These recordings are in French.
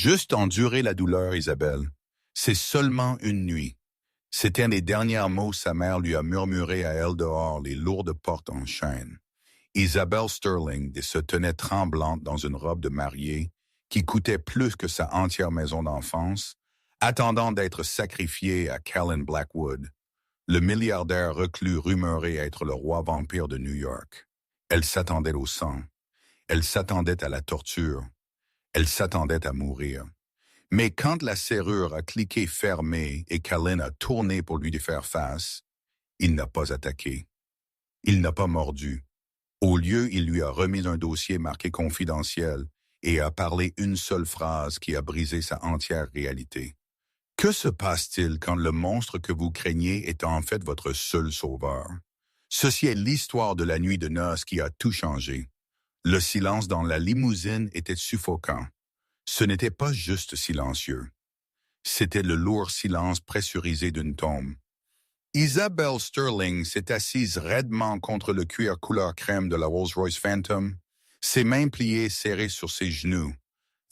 Juste endurer la douleur, Isabelle. C'est seulement une nuit. C'étaient les derniers mots sa mère lui a murmurés à elle dehors les lourdes portes en chêne. Isabelle Sterling se tenait tremblante dans une robe de mariée qui coûtait plus que sa entière maison d'enfance, attendant d'être sacrifiée à Callan Blackwood, le milliardaire reclus rumoré être le roi vampire de New York. Elle s'attendait au sang. Elle s'attendait à la torture. Elle s'attendait à mourir. Mais quand la serrure a cliqué fermée et Callan a tourné pour lui faire face, il n'a pas attaqué. Il n'a pas mordu. Au lieu, il lui a remis un dossier marqué confidentiel et a parlé une seule phrase qui a brisé sa entière réalité. Que se passe-t-il quand le monstre que vous craignez est en fait votre seul sauveur? Ceci est l'histoire de la nuit de noces qui a tout changé. Le silence dans la limousine était suffocant. Ce n'était pas juste silencieux. C'était le lourd silence pressurisé d'une tombe. Isabelle Sterling s'est assise raidement contre le cuir couleur crème de la Rolls-Royce Phantom, ses mains pliées serrées sur ses genoux,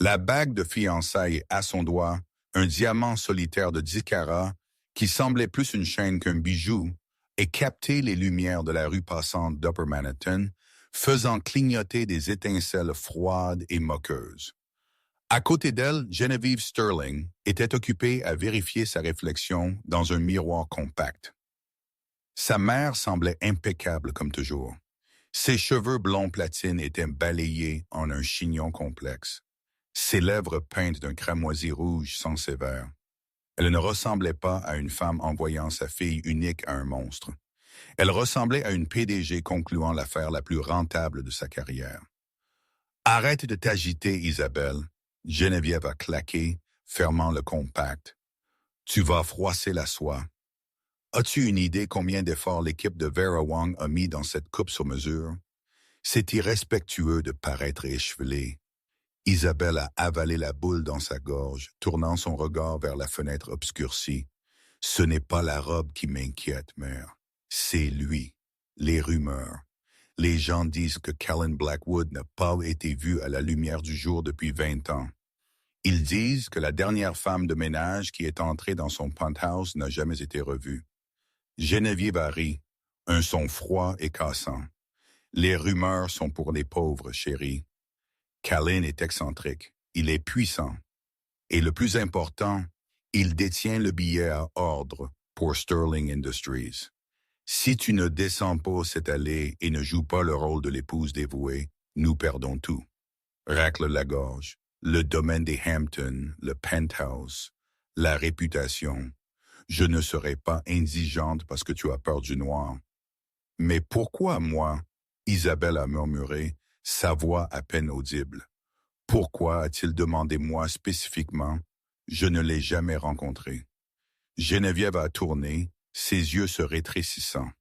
la bague de fiançailles à son doigt, un diamant solitaire de 10 carats qui semblait plus une chaîne qu'un bijou, et captait les lumières de la rue passante d'Upper Manhattan, faisant clignoter des étincelles froides et moqueuses. À côté d'elle, Genevieve Sterling était occupée à vérifier sa réflexion dans un miroir compact. Sa mère semblait impeccable comme toujours. Ses cheveux blonds platine étaient balayés en un chignon complexe. Ses lèvres peintes d'un cramoisi rouge sans sévère. Elle ne ressemblait pas à une femme envoyant sa fille unique à un monstre. Elle ressemblait à une PDG concluant l'affaire la plus rentable de sa carrière. « Arrête de t'agiter, Isabelle. » Geneviève a claqué, fermant le compact. « Tu vas froisser la soie. As-tu une idée combien d'efforts l'équipe de Vera Wang a mis dans cette coupe sur mesure? C'est irrespectueux de paraître échevelée. » Isabelle a avalé la boule dans sa gorge, tournant son regard vers la fenêtre obscurcie. « Ce n'est pas la robe qui m'inquiète, mère. C'est lui. Les rumeurs. Les gens disent que Callan Blackwood n'a pas été vu à la lumière du jour depuis 20 ans. Ils disent que la dernière femme de ménage qui est entrée dans son penthouse n'a jamais été revue. » Geneviève a ri, un son froid et cassant. « Les rumeurs sont pour les pauvres, chérie. Callan est excentrique, il est puissant. Et le plus important, il détient le billet à ordre pour Sterling Industries. Si tu ne descends pas cette allée et ne joues pas le rôle de l'épouse dévouée, nous perdons tout. » Racle la gorge, le domaine des Hamptons, le penthouse, la réputation. Je ne serai pas indigente parce que tu as peur du noir. « Mais pourquoi moi? » Isabelle a murmuré, sa voix à peine audible. « Pourquoi a-t-il demandé moi spécifiquement? Je ne l'ai jamais rencontré. » Geneviève a tourné, ses yeux se rétrécissant.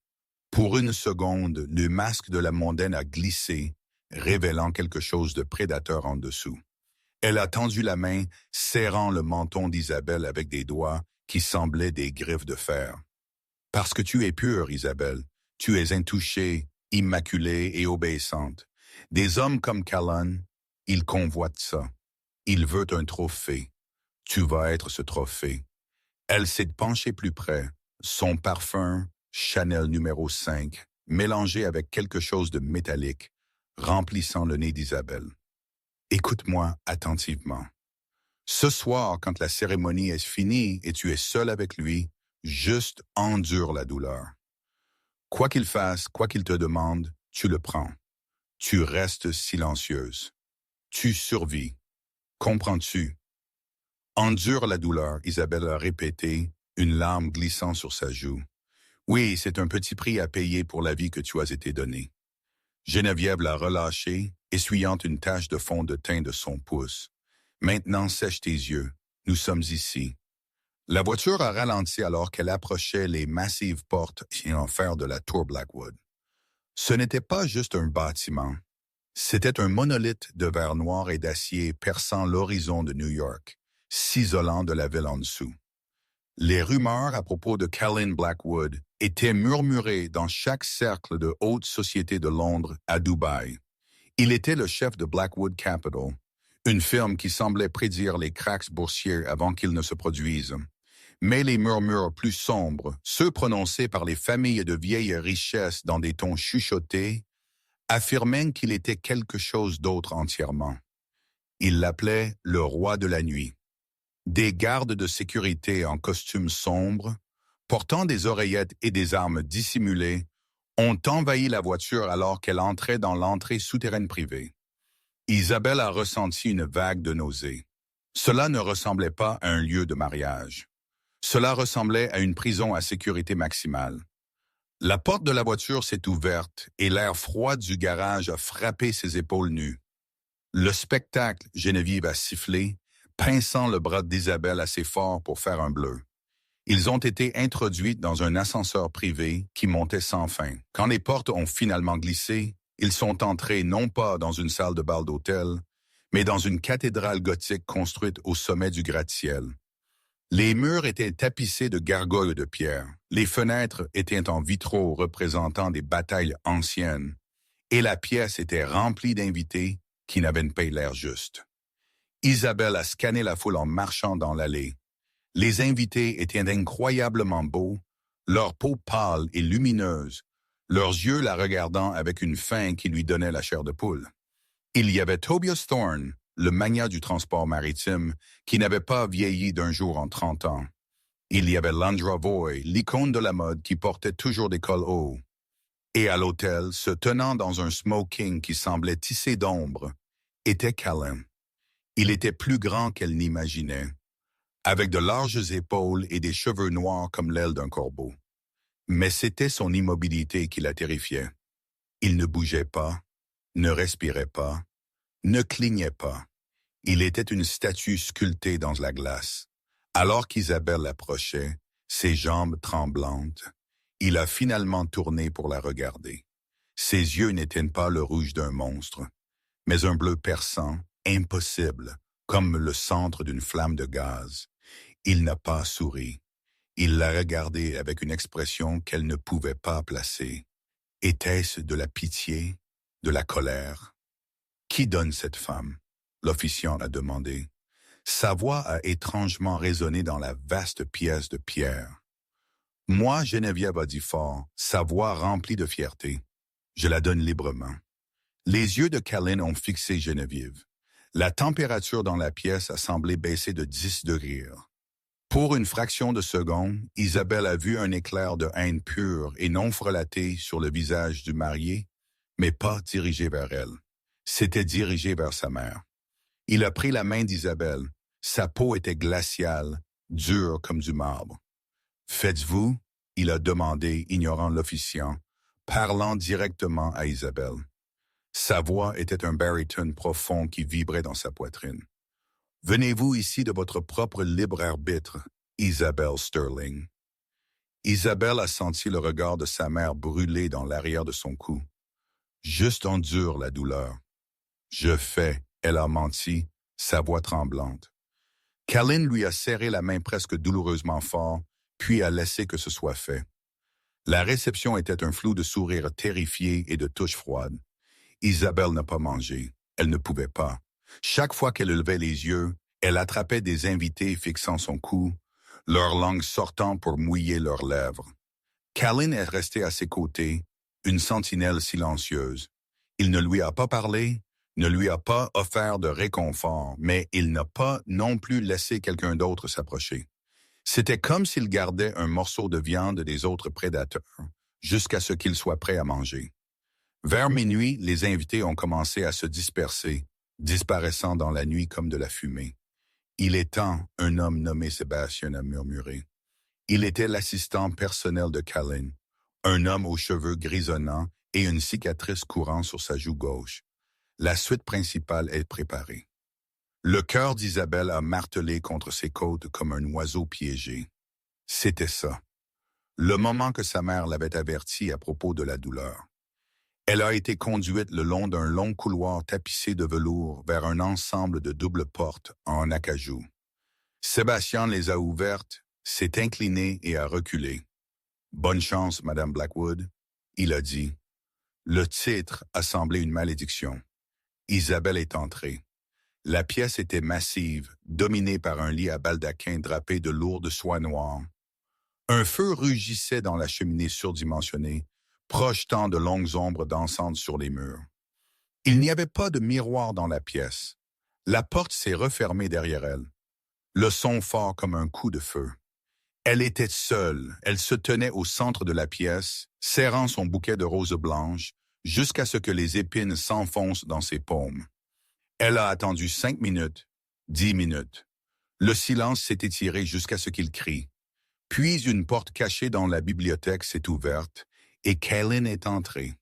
Pour une seconde, le masque de la mondaine a glissé, révélant quelque chose de prédateur en dessous. Elle a tendu la main, serrant le menton d'Isabelle avec des doigts qui semblaient des griffes de fer. « Parce que tu es pure, Isabelle. Tu es intouchée, immaculée et obéissante. Des hommes comme Callan, ils convoitent ça. Il veut un trophée. Tu vas être ce trophée. » Elle s'est penchée plus près. Son parfum, Chanel numéro 5, mélangé avec quelque chose de métallique, remplissant le nez d'Isabelle. « Écoute-moi attentivement. Ce soir, quand la cérémonie est finie et tu es seul avec lui, juste endure la douleur. Quoi qu'il fasse, quoi qu'il te demande, tu le prends. Tu restes silencieuse. Tu survis. Comprends-tu? » Endure la douleur, Isabelle a répété, une larme glissant sur sa joue. Oui, c'est un petit prix à payer pour la vie que tu as été donnée. Geneviève l'a relâché, essuyant une tache de fond de teint de son pouce. Maintenant, sèche tes yeux. Nous sommes ici. La voiture a ralenti alors qu'elle approchait les massives portes en fer de la tour Blackwood. Ce n'était pas juste un bâtiment. C'était un monolithe de verre noir et d'acier perçant l'horizon de New York, s'isolant de la ville en dessous. Les rumeurs à propos de Callan Blackwood étaient murmurées dans chaque cercle de haute société de Londres à Dubaï. Il était le chef de Blackwood Capital, Une firme qui semblait prédire les cracks boursiers avant qu'ils ne se produisent. Mais les murmures plus sombres, ceux prononcés par les familles de vieilles richesses dans des tons chuchotés, affirmaient qu'il était quelque chose d'autre entièrement. Ils l'appelaient le roi de la nuit. Des gardes de sécurité en costumes sombres, portant des oreillettes et des armes dissimulées, ont envahi la voiture alors qu'elle entrait dans l'entrée souterraine privée. Isabelle a ressenti une vague de nausée. Cela ne ressemblait pas à un lieu de mariage. Cela ressemblait à une prison à sécurité maximale. La porte de la voiture s'est ouverte et l'air froid du garage a frappé ses épaules nues. Le spectacle, Geneviève a sifflé, pinçant le bras d'Isabelle assez fort pour faire un bleu. Ils ont été introduits dans un ascenseur privé qui montait sans fin. Quand les portes ont finalement glissé, ils sont entrés non pas dans une salle de bal d'hôtel, mais dans une cathédrale gothique construite au sommet du gratte-ciel. Les murs étaient tapissés de gargoyles de pierre, les fenêtres étaient en vitraux représentant des batailles anciennes, et la pièce était remplie d'invités qui n'avaient pas l'air juste. Isabelle a scanné la foule en marchant dans l'allée. Les invités étaient incroyablement beaux, leur peau pâle et lumineuse, leurs yeux la regardant avec une faim qui lui donnait la chair de poule. Il y avait Tobias Thorne, le magnat du transport maritime, qui n'avait pas vieilli d'un jour en 30 ans. Il y avait Landra Voy, l'icône de la mode qui portait toujours des cols hauts. Et à l'hôtel, se tenant dans un smoking qui semblait tissé d'ombre, était Callan. Il était plus grand qu'elle n'imaginait, avec de larges épaules et des cheveux noirs comme l'aile d'un corbeau. Mais c'était son immobilité qui la terrifiait. Il ne bougeait pas, ne respirait pas, ne clignait pas. Il était une statue sculptée dans la glace. Alors qu'Isabelle l'approchait, ses jambes tremblantes, il a finalement tourné pour la regarder. Ses yeux n'étaient pas le rouge d'un monstre, mais un bleu perçant, impossible, comme le centre d'une flamme de gaz. Il n'a pas souri. Il l'a regardée avec une expression qu'elle ne pouvait pas placer. Était-ce de la pitié, de la colère? Qui donne cette femme? L'officiant a demandé. Sa voix a étrangement résonné dans la vaste pièce de pierre. Moi, Geneviève a dit fort, sa voix remplie de fierté. Je la donne librement. Les yeux de Callan ont fixé Geneviève. La température dans la pièce a semblé baisser de 10 degrés. Pour une fraction de seconde, Isabelle a vu un éclair de haine pure et non frelaté sur le visage du marié, mais pas dirigé vers elle. C'était dirigé vers sa mère. Il a pris la main d'Isabelle. Sa peau était glaciale, dure comme du marbre. « Faites-vous » il a demandé, ignorant l'officiant, parlant directement à Isabelle. Sa voix était un baryton profond qui vibrait dans sa poitrine. « Venez-vous ici de votre propre libre arbitre, Isabelle Sterling. » Isabelle a senti le regard de sa mère brûler dans l'arrière de son cou. Juste endure la douleur. « Je fais », elle a menti, sa voix tremblante. Callan lui a serré la main presque douloureusement fort, puis a laissé que ce soit fait. La réception était un flou de sourires terrifiés et de touches froides. Isabelle n'a pas mangé. Elle ne pouvait pas. Chaque fois qu'elle levait les yeux, elle attrapait des invités fixant son cou, leur langue sortant pour mouiller leurs lèvres. Callan est resté à ses côtés, une sentinelle silencieuse. Il ne lui a pas parlé, ne lui a pas offert de réconfort, mais il n'a pas non plus laissé quelqu'un d'autre s'approcher. C'était comme s'il gardait un morceau de viande des autres prédateurs, jusqu'à ce qu'il soit prêt à manger. Vers minuit, les invités ont commencé à se disperser, disparaissant dans la nuit comme de la fumée. « Il est temps », un homme nommé Sébastien a murmuré. Il était l'assistant personnel de Callan, un homme aux cheveux grisonnants et une cicatrice courant sur sa joue gauche. La suite principale est préparée. Le cœur d'Isabelle a martelé contre ses côtes comme un oiseau piégé. C'était ça. Le moment que sa mère l'avait averti à propos de la douleur. Elle a été conduite le long d'un long couloir tapissé de velours vers un ensemble de doubles portes en acajou. Sébastien les a ouvertes, s'est incliné et a reculé. « Bonne chance, Madame Blackwood », il a dit. Le titre a semblé une malédiction. Isabelle est entrée. La pièce était massive, dominée par un lit à baldaquin drapé de lourdes soies noires. Un feu rugissait dans la cheminée surdimensionnée, projetant de longues ombres dansantes sur les murs. Il n'y avait pas de miroir dans la pièce. La porte s'est refermée derrière elle. Le son fort comme un coup de feu. Elle était seule. Elle se tenait au centre de la pièce, serrant son bouquet de roses blanches, jusqu'à ce que les épines s'enfoncent dans ses paumes. Elle a attendu 5 minutes, 10 minutes. Le silence s'est étiré jusqu'à ce qu'il crie. Puis une porte cachée dans la bibliothèque s'est ouverte et Callan est entré.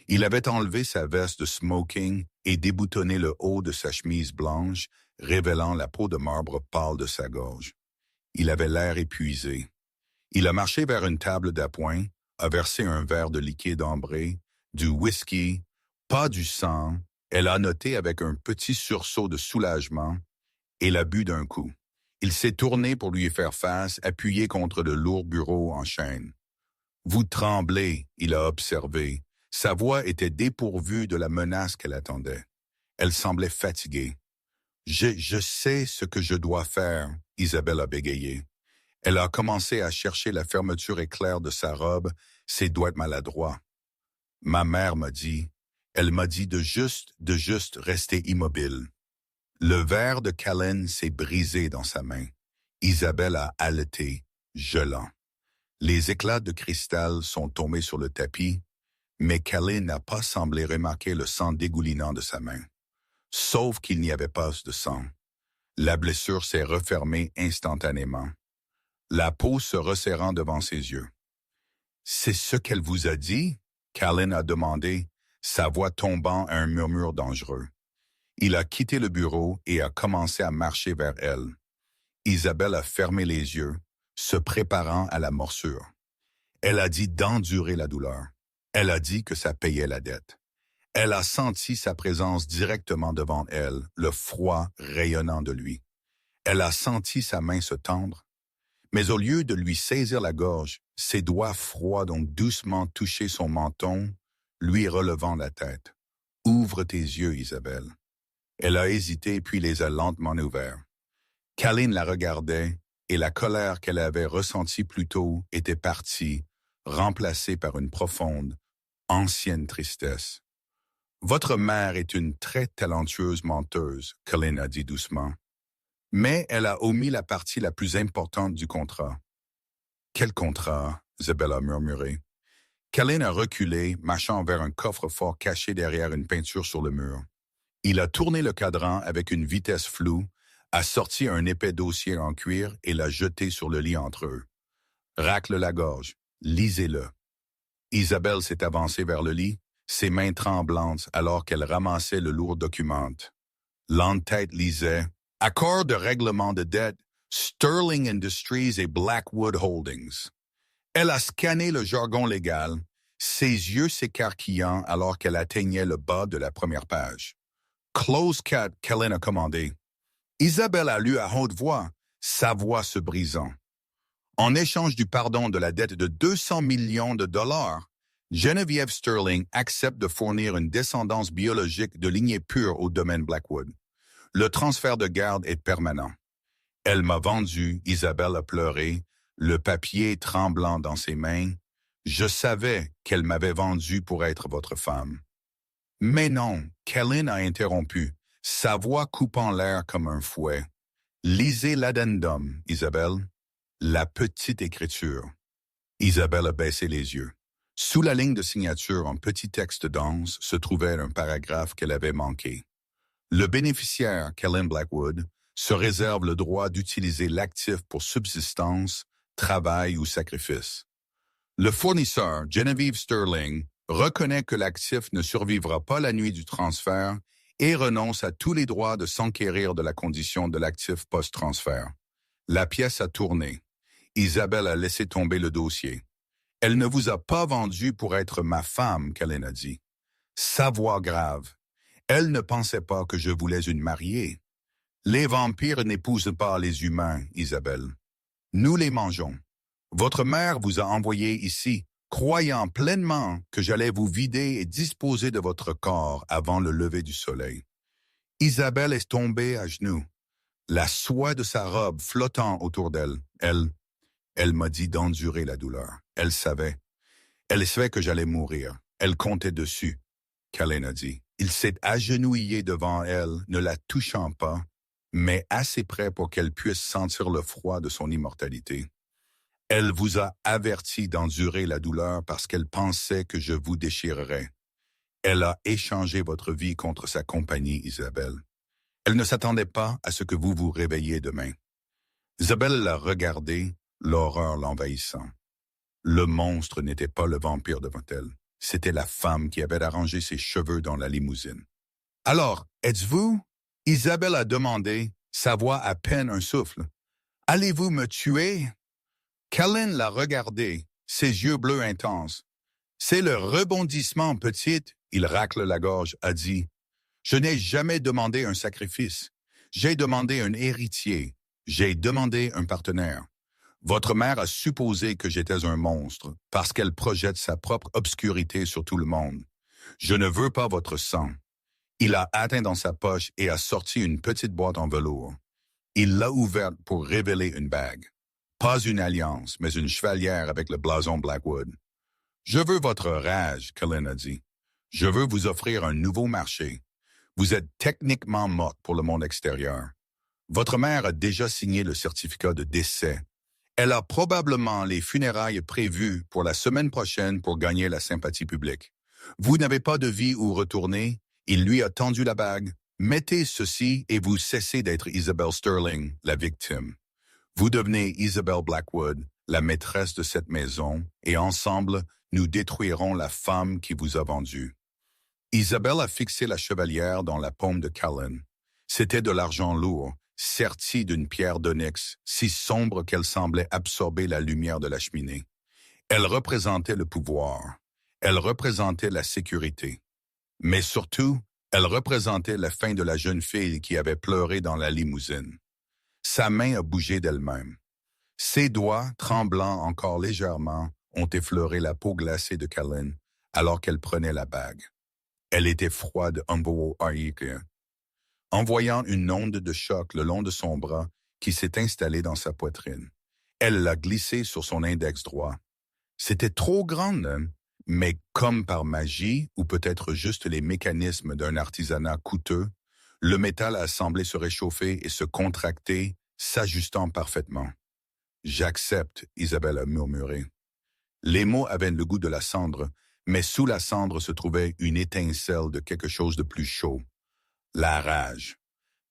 Il avait enlevé sa veste de smoking et déboutonné le haut de sa chemise blanche, révélant la peau de marbre pâle de sa gorge. Il avait l'air épuisé. Il a marché vers une table d'appoint, a versé un verre de liquide ambré, du whisky, pas du sang. Elle a noté avec un petit sursaut de soulagement et l'a bu d'un coup. Il s'est tourné pour lui faire face, appuyé contre le lourd bureau en chêne. « Vous tremblez », il a observé. Sa voix était dépourvue de la menace qu'elle attendait. Elle semblait fatiguée. « Je sais ce que je dois faire », Isabelle a bégayé. Elle a commencé à chercher la fermeture éclair de sa robe, ses doigts maladroits. « Ma mère m'a dit, elle m'a dit de juste rester immobile. » Le verre de Callan s'est brisé dans sa main. Isabelle a haleté, gelant. Les éclats de cristal sont tombés sur le tapis, mais Callan n'a pas semblé remarquer le sang dégoulinant de sa main. Sauf qu'il n'y avait pas de sang. La blessure s'est refermée instantanément, la peau se resserrant devant ses yeux. « C'est ce qu'elle vous a dit ?» Callan a demandé, sa voix tombant à un murmure dangereux. Il a quitté le bureau et a commencé à marcher vers elle. Isabelle a fermé les yeux, se préparant à la morsure. Elle a dit d'endurer la douleur. Elle a dit que ça payait la dette. Elle a senti sa présence directement devant elle, le froid rayonnant de lui. Elle a senti sa main se tendre. Mais au lieu de lui saisir la gorge, ses doigts froids ont doucement touché son menton, lui relevant la tête. « Ouvre tes yeux, Isabelle. » Elle a hésité puis les a lentement ouverts. Callan la regardait et la colère qu'elle avait ressentie plus tôt était partie, remplacée par une profonde, ancienne tristesse. « Votre mère est une très talentueuse menteuse, » Callan a dit doucement. Mais elle a omis la partie la plus importante du contrat. « Quel contrat ?» Isabelle a murmuré. Callan a reculé, marchant vers un coffre-fort caché derrière une peinture sur le mur. Il a tourné le cadran avec une vitesse floue, a sorti un épais dossier en cuir et l'a jeté sur le lit entre eux. « Racle la gorge. Lisez-le. » Isabelle s'est avancée vers le lit, ses mains tremblantes alors qu'elle ramassait le lourd document. L'entête lisait « Accord de règlement de dette, Sterling Industries et Blackwood Holdings. » Elle a scanné le jargon légal, ses yeux s'écarquillant alors qu'elle atteignait le bas de la première page. « Close cat », Callan a commandé. Isabelle a lu à haute voix, sa voix se brisant. En échange du pardon de la dette de 200 millions de dollars, Geneviève Sterling accepte de fournir une descendance biologique de lignée pure au domaine Blackwood. Le transfert de garde est permanent. Elle m'a vendu, Isabelle a pleuré, le papier tremblant dans ses mains. Je savais qu'elle m'avait vendu pour être votre femme. Mais non, Callan a interrompu, sa voix coupant l'air comme un fouet. Lisez l'addendum, Isabelle. La petite écriture. Isabelle a baissé les yeux. Sous la ligne de signature en petit texte dense se trouvait un paragraphe qu'elle avait manqué. Le bénéficiaire, Callan Blackwood, se réserve le droit d'utiliser l'actif pour subsistance, travail ou sacrifice. Le fournisseur, Geneviève Sterling, reconnaît que l'actif ne survivra pas la nuit du transfert et renonce à tous les droits de s'enquérir de la condition de l'actif post-transfert. La pièce a tourné. Isabelle a laissé tomber le dossier. « Elle ne vous a pas vendu pour être ma femme », Callan a dit. Sa voix grave. Elle ne pensait pas que je voulais une mariée. Les vampires n'épousent pas les humains, Isabelle. Nous les mangeons. Votre mère vous a envoyé ici, croyant pleinement que j'allais vous vider et disposer de votre corps avant le lever du soleil. Isabelle est tombée à genoux, la soie de sa robe flottant autour d'elle. Elle m'a dit d'endurer la douleur. Elle savait. Elle savait que j'allais mourir. Elle comptait dessus. Callen a dit. Il s'est agenouillé devant elle, ne la touchant pas, mais assez près pour qu'elle puisse sentir le froid de son immortalité. Elle vous a averti d'endurer la douleur parce qu'elle pensait que je vous déchirerais. Elle a échangé votre vie contre sa compagnie, Isabelle. Elle ne s'attendait pas à ce que vous vous réveilliez demain. Isabelle l'a regardé, l'horreur l'envahissant. Le monstre n'était pas le vampire devant elle. C'était la femme qui avait arrangé ses cheveux dans la limousine. « Alors, êtes-vous? » Isabelle a demandé, sa voix à peine un souffle. « Allez-vous me tuer? » Callen l'a regardé, ses yeux bleus intenses. « C'est le rebondissement, petite. » Il racle la gorge, a dit. « Je n'ai jamais demandé un sacrifice. J'ai demandé un héritier. J'ai demandé un partenaire. Votre mère a supposé que j'étais un monstre parce qu'elle projette sa propre obscurité sur tout le monde. Je ne veux pas votre sang. » Il a atteint dans sa poche et a sorti une petite boîte en velours. Il l'a ouverte pour révéler une bague. Pas une alliance, mais une chevalière avec le blason Blackwood. « Je veux votre rage, » Callen a dit. « Je veux vous offrir un nouveau marché. Vous êtes techniquement morte pour le monde extérieur. Votre mère a déjà signé le certificat de décès. Elle a probablement les funérailles prévues pour la semaine prochaine pour gagner la sympathie publique. Vous n'avez pas de vie où retourner. Il lui a tendu la bague. Mettez ceci et vous cessez d'être Isabelle Sterling, la victime. Vous devenez Isabelle Blackwood, la maîtresse de cette maison, et ensemble, nous détruirons la femme qui vous a vendu. » Isabelle a fixé la chevalière dans la paume de Callen. C'était de l'argent lourd, serti d'une pierre d'onyx, si sombre qu'elle semblait absorber la lumière de la cheminée. Elle représentait le pouvoir. Elle représentait la sécurité. Mais surtout, elle représentait la fin de la jeune fille qui avait pleuré dans la limousine. Sa main a bougé d'elle-même. Ses doigts, tremblants encore légèrement, ont effleuré la peau glacée de Callen alors qu'elle prenait la bague. Elle était froide, en voyant une onde de choc le long de son bras qui s'est installée dans sa poitrine. Elle l'a glissée sur son index droit. C'était trop grand, mais comme par magie, ou peut-être juste les mécanismes d'un artisanat coûteux, le métal a semblé se réchauffer et se contracter, s'ajustant parfaitement. « J'accepte », Isabelle a murmuré. Les mots avaient le goût de la cendre, mais sous la cendre se trouvait une étincelle de quelque chose de plus chaud. La rage.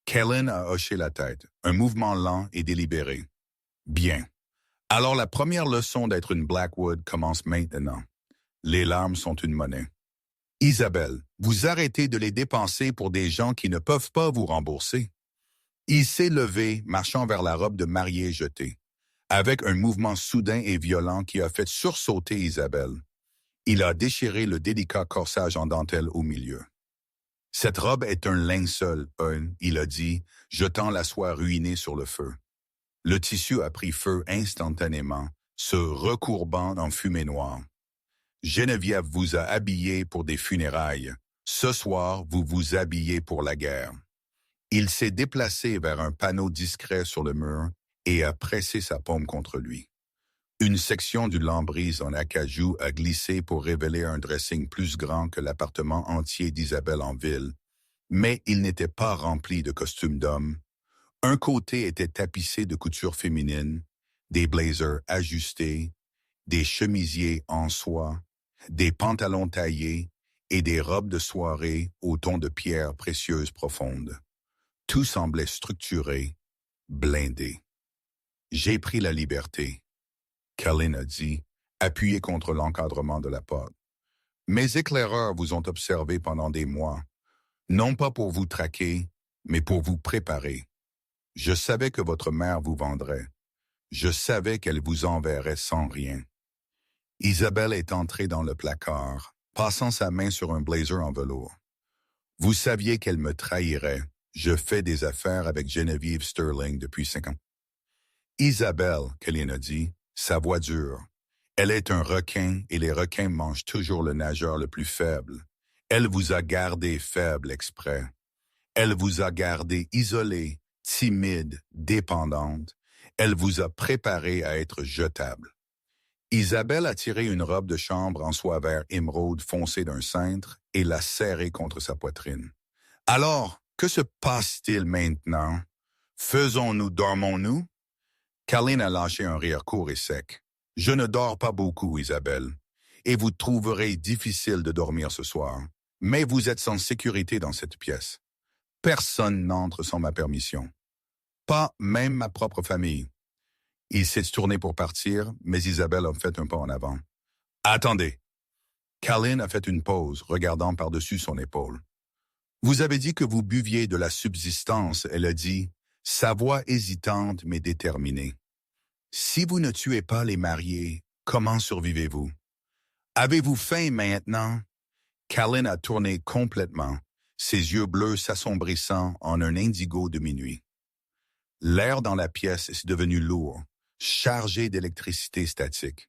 Callen a hoché la tête, un mouvement lent et délibéré. « Bien. Alors la première leçon d'être une Blackwood commence maintenant. Les larmes sont une monnaie. Isabelle, vous arrêtez de les dépenser pour des gens qui ne peuvent pas vous rembourser. » Il s'est levé, marchant vers la robe de mariée jetée, avec un mouvement soudain et violent qui a fait sursauter Isabelle. Il a déchiré le délicat corsage en dentelle au milieu. « Cette robe est un linceul, il a dit, jetant la soie ruinée sur le feu. Le tissu a pris feu instantanément, se recourbant en fumée noire. Geneviève vous a habillé pour des funérailles. Ce soir, vous vous habillez pour la guerre. » Il s'est déplacé vers un panneau discret sur le mur et a pressé sa paume contre lui. Une section du lambris en acajou a glissé pour révéler un dressing plus grand que l'appartement entier d'Isabelle en ville, mais il n'était pas rempli de costumes d'homme. Un côté était tapissé de coutures féminines, des blazers ajustés, des chemisiers en soie, des pantalons taillés et des robes de soirée au ton de pierres précieuses profondes. Tout semblait structuré, blindé. « J'ai pris la liberté », Callen a dit, appuyé contre l'encadrement de la porte. « Mes éclaireurs vous ont observé pendant des mois, non pas pour vous traquer, mais pour vous préparer. Je savais que votre mère vous vendrait. Je savais qu'elle vous enverrait sans rien. » Isabelle est entrée dans le placard, passant sa main sur un blazer en velours. « Vous saviez qu'elle me trahirait. Je fais des affaires avec Geneviève Sterling depuis 5 ans. » Isabelle, Callen a dit, sa voix dure. Elle est un requin et les requins mangent toujours le nageur le plus faible. Elle vous a gardé faible exprès. Elle vous a gardé isolée, timide, dépendante. Elle vous a préparé à être jetable. Isabelle a tiré une robe de chambre en soie vert émeraude foncée d'un cintre et l'a serrée contre sa poitrine. Alors, que se passe-t-il maintenant? Faisons-nous, dormons-nous? Colleen a lâché un rire court et sec. Je ne dors pas beaucoup, Isabelle, et vous trouverez difficile de dormir ce soir, mais vous êtes en sécurité dans cette pièce. Personne n'entre sans ma permission. Pas même ma propre famille. Il s'est tourné pour partir, mais Isabelle a fait un pas en avant. Attendez. Colleen a fait une pause, regardant par-dessus son épaule. Vous avez dit que vous buviez de la subsistance, elle a dit, sa voix hésitante mais déterminée. Si vous ne tuez pas les mariés, comment survivez-vous? Avez-vous faim maintenant? Colleen a tourné complètement, ses yeux bleus s'assombrissant en un indigo de minuit. L'air dans la pièce est devenu lourd, chargé d'électricité statique.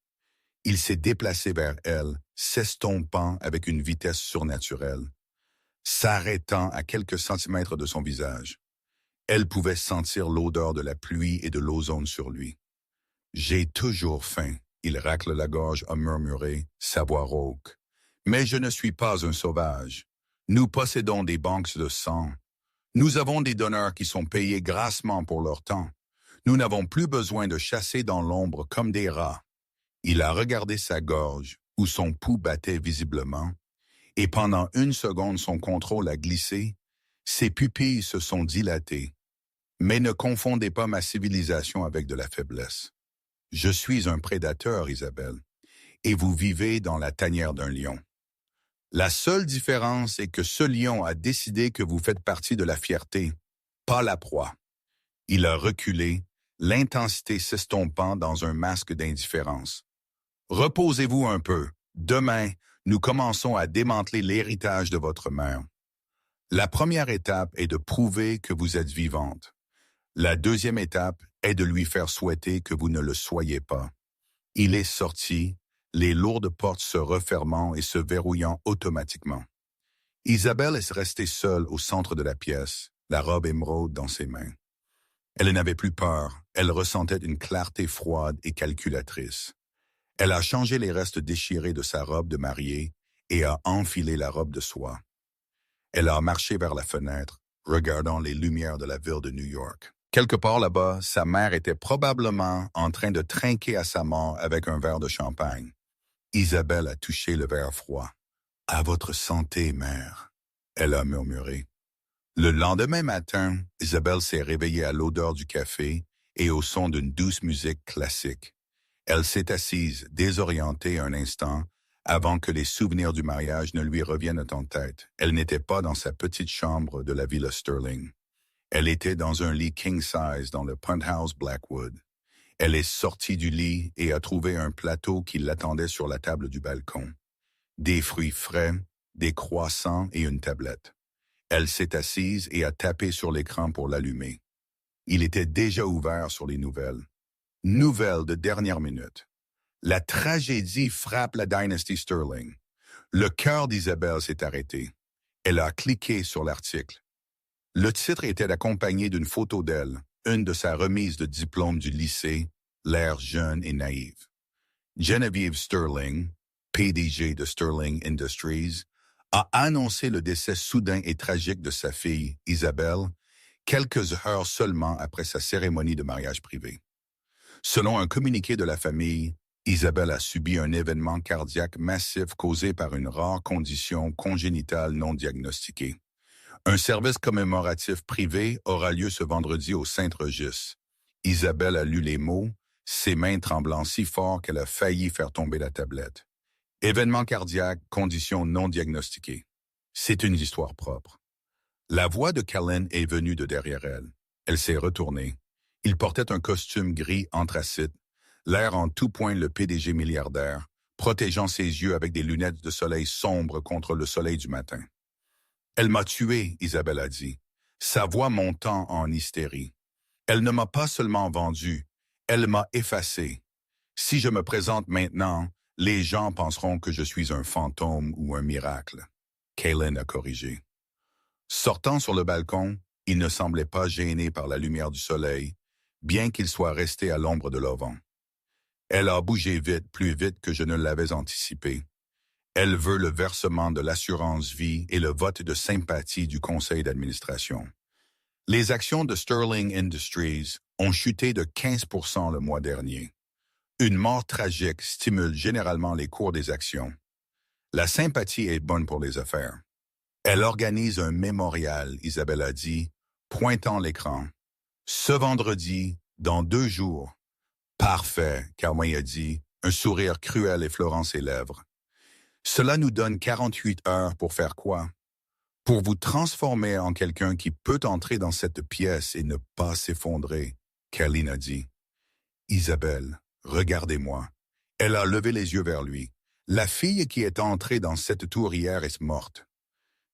Il s'est déplacé vers elle, s'estompant avec une vitesse surnaturelle, s'arrêtant à quelques centimètres de son visage. Elle pouvait sentir l'odeur de la pluie et de l'ozone sur lui. « J'ai toujours faim », il racle la gorge à murmurer, sa voix rauque. « Mais je ne suis pas un sauvage. Nous possédons des banques de sang. Nous avons des donneurs qui sont payés grassement pour leur temps. Nous n'avons plus besoin de chasser dans l'ombre comme des rats. » Il a regardé sa gorge, où son pouls battait visiblement, et pendant une seconde son contrôle a glissé, ses pupilles se sont dilatées. Mais ne confondez pas ma civilisation avec de la faiblesse. Je suis un prédateur, Isabelle, et vous vivez dans la tanière d'un lion. La seule différence est que ce lion a décidé que vous faites partie de la fierté, pas la proie. Il a reculé, l'intensité s'estompant dans un masque d'indifférence. Reposez-vous un peu. Demain, nous commençons à démanteler l'héritage de votre mère. La première étape est de prouver que vous êtes vivante. La deuxième étape est de lui faire souhaiter que vous ne le soyez pas. Il est sorti, les lourdes portes se refermant et se verrouillant automatiquement. Isabelle est restée seule au centre de la pièce, la robe émeraude dans ses mains. Elle n'avait plus peur, elle ressentait une clarté froide et calculatrice. Elle a changé les restes déchirés de sa robe de mariée et a enfilé la robe de soie. Elle a marché vers la fenêtre, regardant les lumières de la ville de New York. Quelque part là-bas, sa mère était probablement en train de trinquer à sa mort avec un verre de champagne. Isabelle a touché le verre froid. « À votre santé, mère », elle a murmuré. Le lendemain matin, Isabelle s'est réveillée à l'odeur du café et au son d'une douce musique classique. Elle s'est assise, désorientée un instant, avant que les souvenirs du mariage ne lui reviennent en tête. Elle n'était pas dans sa petite chambre de la Villa Sterling. Elle était dans un lit king-size dans le penthouse Blackwood. Elle est sortie du lit et a trouvé un plateau qui l'attendait sur la table du balcon. Des fruits frais, des croissants et une tablette. Elle s'est assise et a tapé sur l'écran pour l'allumer. Il était déjà ouvert sur les nouvelles. Nouvelles de dernière minute. La tragédie frappe la dynastie Sterling. Le cœur d'Isabelle s'est arrêté. Elle a cliqué sur l'article. Le titre était accompagné d'une photo d'elle, une de sa remise de diplôme du lycée, l'air jeune et naïve. Genevieve Sterling, PDG de Sterling Industries, a annoncé le décès soudain et tragique de sa fille, Isabelle, quelques heures seulement après sa cérémonie de mariage privé. Selon un communiqué de la famille, Isabelle a subi un événement cardiaque massif causé par une rare condition congénitale non diagnostiquée. Un service commémoratif privé aura lieu ce vendredi au Saint-Regis. Isabelle a lu les mots, ses mains tremblant si fort qu'elle a failli faire tomber la tablette. Événement cardiaque, condition non diagnostiquée. C'est une histoire propre. La voix de Colleen est venue de derrière elle. Elle s'est retournée. Il portait un costume gris anthracite, l'air en tout point le PDG milliardaire, protégeant ses yeux avec des lunettes de soleil sombres contre le soleil du matin. « Elle m'a tué », Isabelle a dit, sa voix montant en hystérie. « Elle ne m'a pas seulement vendu, elle m'a effacé. Si je me présente maintenant, les gens penseront que je suis un fantôme ou un miracle. » Colleen a corrigé. Sortant sur le balcon, il ne semblait pas gêné par la lumière du soleil, bien qu'il soit resté à l'ombre de l'auvent. Elle a bougé vite, plus vite que je ne l'avais anticipé. Elle veut le versement de l'assurance vie et le vote de sympathie du conseil d'administration. Les actions de Sterling Industries ont chuté de 15% le mois dernier. Une mort tragique stimule généralement les cours des actions. La sympathie est bonne pour les affaires. Elle organise un mémorial, Isabelle a dit, pointant l'écran. Ce vendredi, dans 2 jours. Parfait, Carmen a dit, un sourire cruel effleurant ses lèvres. Cela nous donne 48 heures pour faire quoi? Pour vous transformer en quelqu'un qui peut entrer dans cette pièce et ne pas s'effondrer, Kathleen a dit. Isabelle, regardez-moi. Elle a levé les yeux vers lui. La fille qui est entrée dans cette tour hier est morte.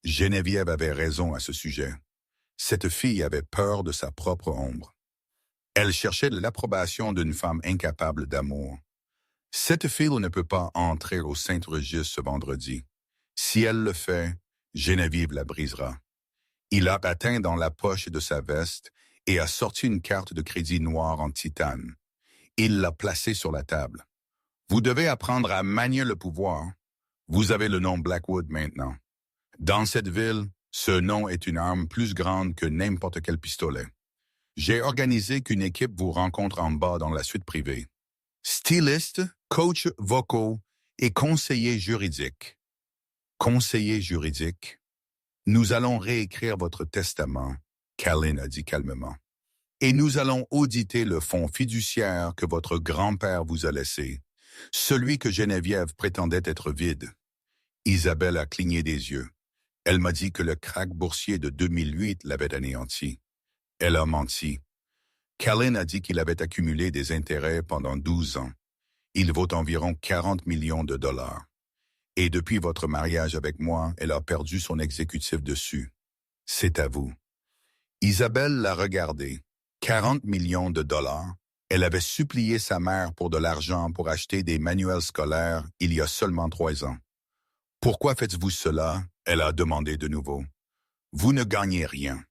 Geneviève avait raison à ce sujet. Cette fille avait peur de sa propre ombre. Elle cherchait l'approbation d'une femme incapable d'amour. Cette fille ne peut pas entrer au Saint-Registre ce vendredi. Si elle le fait, Geneviève la brisera. Il a atteint dans la poche de sa veste et a sorti une carte de crédit noire en titane. Il l'a placée sur la table. Vous devez apprendre à manier le pouvoir. Vous avez le nom Blackwood maintenant. Dans cette ville, ce nom est une arme plus grande que n'importe quel pistolet. J'ai organisé qu'une équipe vous rencontre en bas dans la suite privée. Styliste, coach vocaux et conseiller juridique. Conseiller juridique? Nous allons réécrire votre testament, Kathleen a dit calmement. Et nous allons auditer le fonds fiduciaire que votre grand-père vous a laissé, celui que Geneviève prétendait être vide. Isabelle a cligné des yeux. Elle m'a dit que le krach boursier de 2008 l'avait anéanti. Elle a menti. Kathleen a dit qu'il avait accumulé des intérêts pendant 12 ans. Il vaut environ 40 millions de dollars. Et depuis votre mariage avec moi, elle a perdu son exécutif dessus. C'est à vous. Isabelle l'a regardé. 40 millions de dollars. Elle avait supplié sa mère pour de l'argent pour acheter des manuels scolaires il y a seulement 3 ans. Pourquoi faites-vous cela? Elle a demandé de nouveau. Vous ne gagnez rien.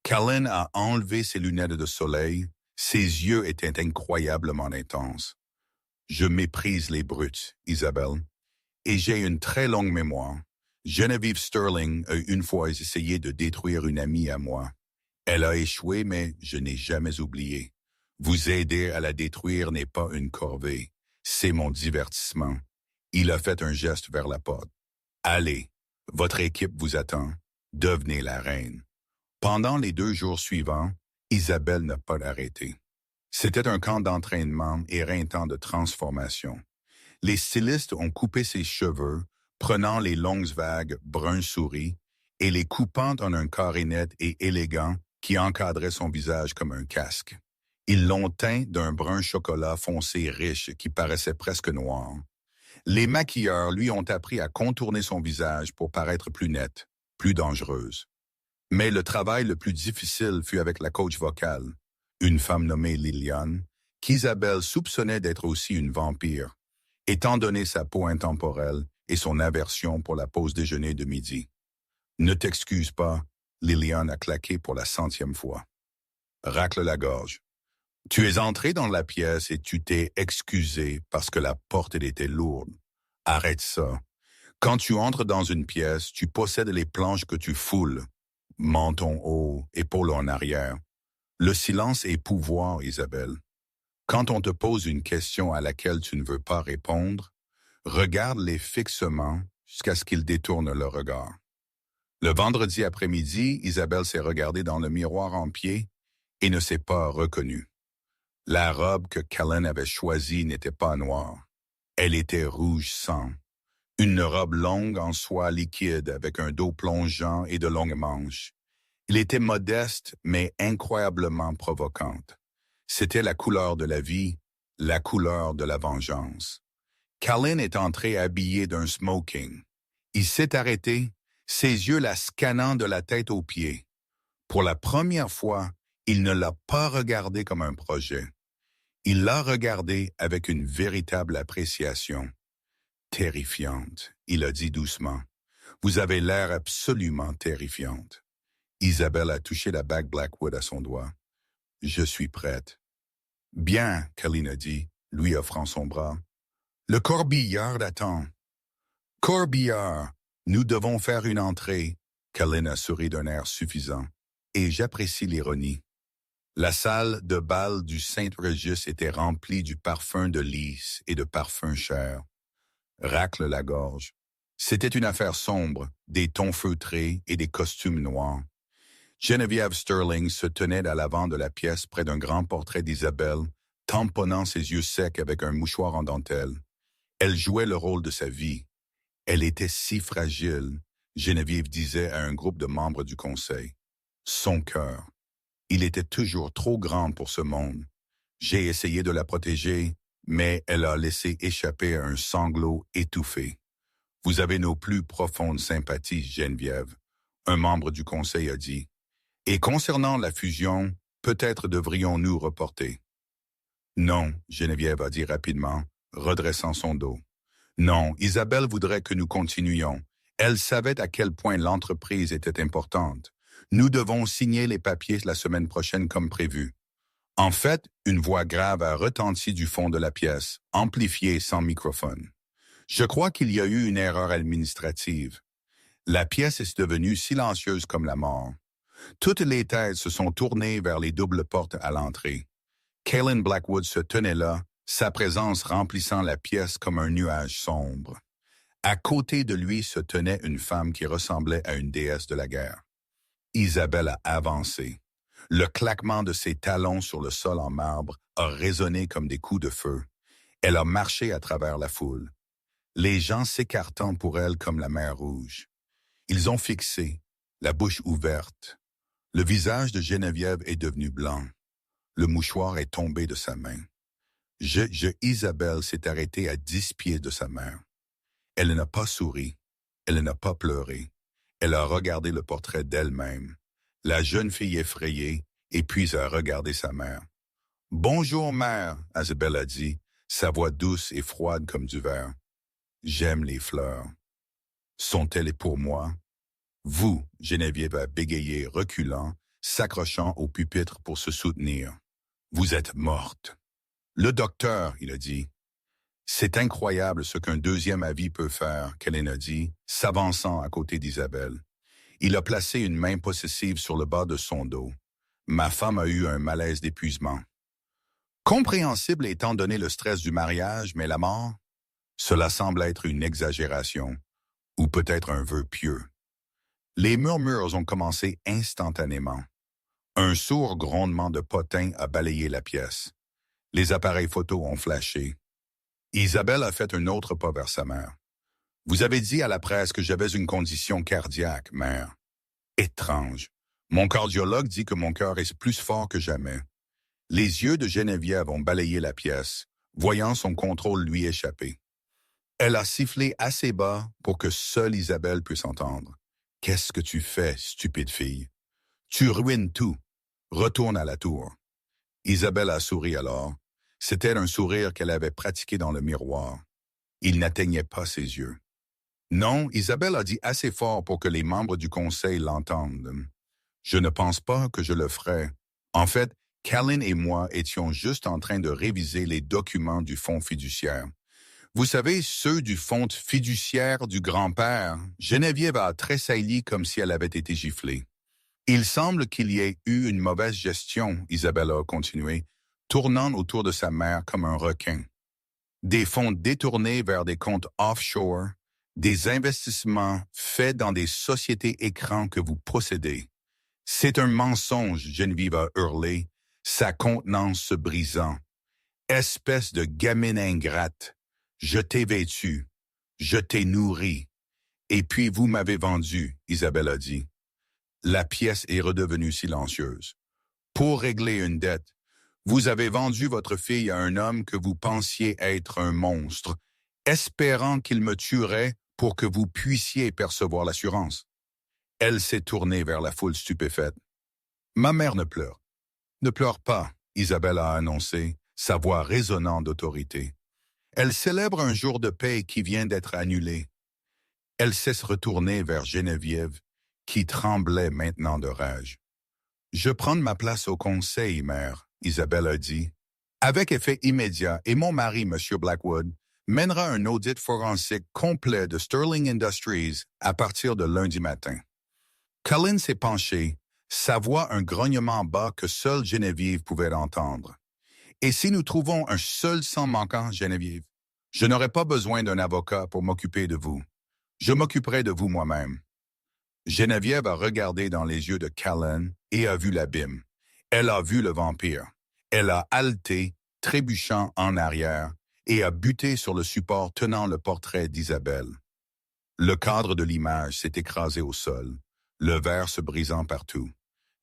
Kathleen a enlevé ses lunettes de soleil. Ses yeux étaient incroyablement intenses. Je méprise les brutes, Isabelle. Et j'ai une très longue mémoire. Geneviève Sterling a une fois essayé de détruire une amie à moi. Elle a échoué, mais je n'ai jamais oublié. Vous aider à la détruire n'est pas une corvée. C'est mon divertissement. Il a fait un geste vers la porte. Allez, votre équipe vous attend. Devenez la reine. Pendant les 2 jours suivants, Isabelle n'a pas arrêté. C'était un camp d'entraînement éreintant de transformation. Les stylistes ont coupé ses cheveux, prenant les longues vagues brun souris et les coupant en un carré net et élégant qui encadrait son visage comme un casque. Ils l'ont teint d'un brun chocolat foncé riche qui paraissait presque noir. Les maquilleurs lui ont appris à contourner son visage pour paraître plus nette, plus dangereuse. Mais le travail le plus difficile fut avec la coach vocale, une femme nommée Liliane, qu'Isabelle soupçonnait d'être aussi une vampire, étant donné sa peau intemporelle et son aversion pour la pause déjeuner de midi. Ne t'excuse pas, Liliane a claqué pour la 100e fois. Racle la gorge. Tu es entré dans la pièce et tu t'es excusé parce que la porte était lourde. Arrête ça. Quand tu entres dans une pièce, tu possèdes les planches que tu foules. Menton haut, épaules en arrière. Le silence est pouvoir, Isabelle. Quand on te pose une question à laquelle tu ne veux pas répondre, regarde-les fixement jusqu'à ce qu'ils détournent le regard. Le vendredi après-midi, Isabelle s'est regardée dans le miroir en pied et ne s'est pas reconnue. La robe que Kathleen avait choisie n'était pas noire. Elle était rouge sang. Une robe longue en soie liquide avec un dos plongeant et de longues manches. Il était modeste, mais incroyablement provocante. C'était la couleur de la vie, la couleur de la vengeance. Kathleen est entrée habillée d'un smoking. Il s'est arrêté, ses yeux la scannant de la tête aux pieds. Pour la première fois, il ne l'a pas regardée comme un projet. Il l'a regardée avec une véritable appréciation. Terrifiante, il a dit doucement. Vous avez l'air absolument terrifiante. Isabelle a touché la bague Blackwood à son doigt. « Je suis prête. »« Bien, » Colleen a dit, lui offrant son bras. « Le corbillard attend. »« Corbillard, nous devons faire une entrée. » Colleen a souri d'un air suffisant. « Et j'apprécie l'ironie. » La salle de bal du Saint-Régis était remplie du parfum de lys et de parfum cher. Racle la gorge. C'était une affaire sombre, des tons feutrés et des costumes noirs. Geneviève Sterling se tenait à l'avant de la pièce près d'un grand portrait d'Isabelle, tamponnant ses yeux secs avec un mouchoir en dentelle. Elle jouait le rôle de sa vie. Elle était si fragile, Geneviève disait à un groupe de membres du conseil. Son cœur. Il était toujours trop grand pour ce monde. J'ai essayé de la protéger, mais elle a laissé échapper un sanglot étouffé. Vous avez nos plus profondes sympathies, Geneviève, un membre du conseil a dit. Et concernant la fusion, peut-être devrions-nous reporter. Non, Geneviève a dit rapidement, redressant son dos. Non, Isabelle voudrait que nous continuions. Elle savait à quel point l'entreprise était importante. Nous devons signer les papiers la semaine prochaine comme prévu. En fait, une voix grave a retenti du fond de la pièce, amplifiée sans microphone. Je crois qu'il y a eu une erreur administrative. La pièce est devenue silencieuse comme la mort. Toutes les têtes se sont tournées vers les doubles portes à l'entrée. Kaylin Blackwood se tenait là, sa présence remplissant la pièce comme un nuage sombre. À côté de lui se tenait une femme qui ressemblait à une déesse de la guerre. Isabelle a avancé. Le claquement de ses talons sur le sol en marbre a résonné comme des coups de feu. Elle a marché à travers la foule. Les gens s'écartant pour elle comme la mer Rouge. Ils ont fixé, la bouche ouverte. Le visage de Geneviève est devenu blanc. Le mouchoir est tombé de sa main. Isabelle s'est arrêtée à 10 pieds de sa mère. Elle n'a pas souri. Elle n'a pas pleuré. Elle a regardé le portrait d'elle-même. La jeune fille effrayée, et puis a regardé sa mère. « Bonjour, mère », Isabelle a dit, sa voix douce et froide comme du verre. « J'aime les fleurs. Sont-elles pour moi? » Vous, Geneviève a bégayé, reculant, s'accrochant au pupitre pour se soutenir. Vous êtes morte. Le docteur, il a dit. C'est incroyable ce qu'un deuxième avis peut faire, Colleen a dit, s'avançant à côté d'Isabelle. Il a placé une main possessive sur le bas de son dos. Ma femme a eu un malaise d'épuisement. Compréhensible étant donné le stress du mariage, mais la mort? Cela semble être une exagération, ou peut-être un vœu pieux. Les murmures ont commencé instantanément. Un sourd grondement de potin a balayé la pièce. Les appareils photo ont flashé. Isabelle a fait un autre pas vers sa mère. « Vous avez dit à la presse que j'avais une condition cardiaque, mère. » Étrange. Mon cardiologue dit que mon cœur est plus fort que jamais. Les yeux de Geneviève ont balayé la pièce, voyant son contrôle lui échapper. Elle a sifflé assez bas pour que seule Isabelle puisse entendre. « Qu'est-ce que tu fais, stupide fille? Tu ruines tout. Retourne à la tour. » Isabelle a souri alors. C'était un sourire qu'elle avait pratiqué dans le miroir. Il n'atteignait pas ses yeux. Non, Isabelle a dit assez fort pour que les membres du conseil l'entendent. Je ne pense pas que je le ferai. En fait, Colleen et moi étions juste en train de réviser les documents du fonds fiduciaire. Vous savez, ceux du fonds fiduciaire du grand-père. Geneviève a tressailli comme si elle avait été giflée. Il semble qu'il y ait eu une mauvaise gestion, Isabelle a continué, tournant autour de sa mère comme un requin. Des fonds détournés vers des comptes offshore, des investissements faits dans des sociétés écrans que vous possédez. C'est un mensonge, Geneviève a hurlé, sa contenance se brisant. Espèce de gamine ingrate, je t'ai vêtue, je t'ai nourrie, et puis vous m'avez vendu, Isabelle a dit. La pièce est redevenue silencieuse. Pour régler une dette, vous avez vendu votre fille à un homme que vous pensiez être un monstre, espérant qu'il me tuerait pour que vous puissiez percevoir l'assurance. Elle s'est tournée vers la foule stupéfaite. Ma mère ne pleure. Ne pleure pas, Isabelle a annoncé, sa voix résonnant d'autorité. Elle célèbre un jour de paix qui vient d'être annulé. Elle s'est retournée vers Geneviève, qui tremblait maintenant de rage. « Je prends ma place au conseil, mère, » Isabelle a dit, avec effet immédiat, et mon mari, M. Blackwood, mènera un audit forensique complet de Sterling Industries à partir de lundi matin. Cullen s'est penché, sa voix un grognement bas que seule Geneviève pouvait entendre. « Et si nous trouvons un seul sang manquant, Geneviève, je n'aurai pas besoin d'un avocat pour m'occuper de vous. Je m'occuperai de vous moi-même. » Geneviève a regardé dans les yeux de Cullen et a vu l'abîme. Elle a vu le vampire. Elle a haleté, trébuchant en arrière, et a buté sur le support tenant le portrait d'Isabelle. Le cadre de l'image s'est écrasé au sol, le verre se brisant partout.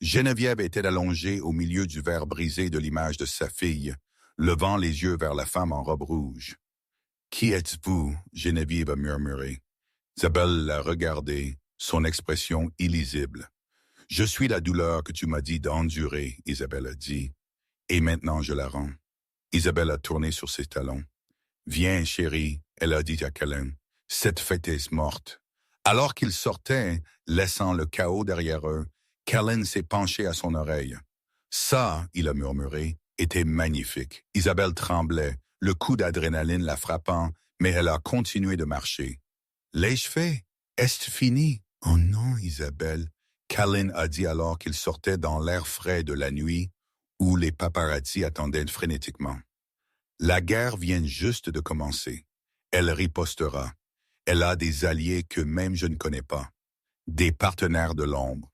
Geneviève était allongée au milieu du verre brisé de l'image de sa fille, levant les yeux vers la femme en robe rouge. « Qui êtes-vous » Geneviève a murmuré. Isabelle l'a regardé, son expression illisible. « Je suis la douleur que tu m'as dit d'endurer » Isabelle a dit. « Et maintenant je la rends. » Isabelle a tourné sur ses talons. « Viens, chérie, » elle a dit à Cullen. « Cette fête est morte. » Alors qu'ils sortaient, laissant le chaos derrière eux, Cullen s'est penché à son oreille. « Ça, » il a murmuré, « était magnifique. » Isabelle tremblait, le coup d'adrénaline la frappant, mais elle a continué de marcher. « L'ai-je fait? Est-ce fini? »« Oh non, Isabelle. » Cullen a dit alors qu'il sortait dans l'air frais de la nuit, où les paparazzis attendaient frénétiquement. « La guerre vient juste de commencer. Elle ripostera. Elle a des alliés que même je ne connais pas. Des partenaires de l'ombre.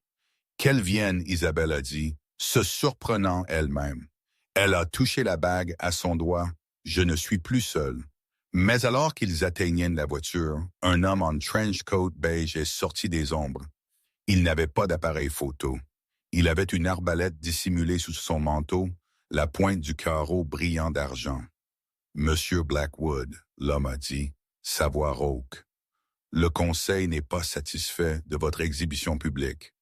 Qu'elle vienne, Isabelle a dit, se surprenant elle-même. Elle a touché la bague à son doigt. Je ne suis plus seul. Mais alors qu'ils atteignaient la voiture, un homme en trench coat beige est sorti des ombres. Il n'avait pas d'appareil photo. Il avait une arbalète dissimulée sous son manteau, la pointe du carreau brillant d'argent. « Monsieur Blackwood » l'homme a dit, sa voix rauque. « Le conseil n'est pas satisfait de votre exhibition publique. »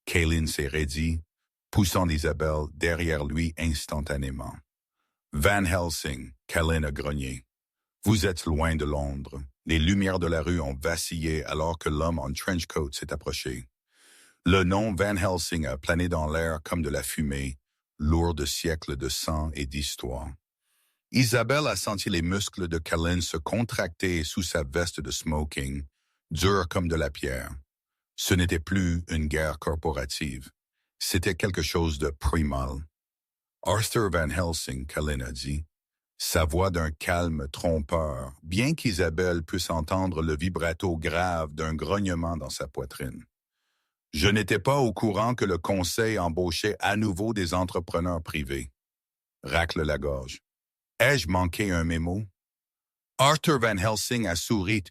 Cullen s'est raidi, poussant Isabelle derrière lui instantanément. « Van Helsing » Cullen a grogné. « Vous êtes loin de Londres. » Les lumières de la rue ont vacillé alors que l'homme en trench coat s'est approché. Le nom Van Helsing a plané dans l'air comme de la fumée, lourd de siècles de sang et d'histoire. Isabelle a senti les muscles de Cullen se contracter sous sa veste de smoking, dure comme de la pierre. Ce n'était plus une guerre corporative. C'était quelque chose de primal. « Arthur Van Helsing » Cullen a dit, sa voix d'un calme trompeur, bien qu'Isabelle puisse entendre le vibrato grave d'un grognement dans sa poitrine. « Je n'étais pas au courant que le conseil embauchait à nouveau des entrepreneurs privés. » Racle la gorge. « Ai-je manqué un mémo? » Arthur Van Helsing a souri,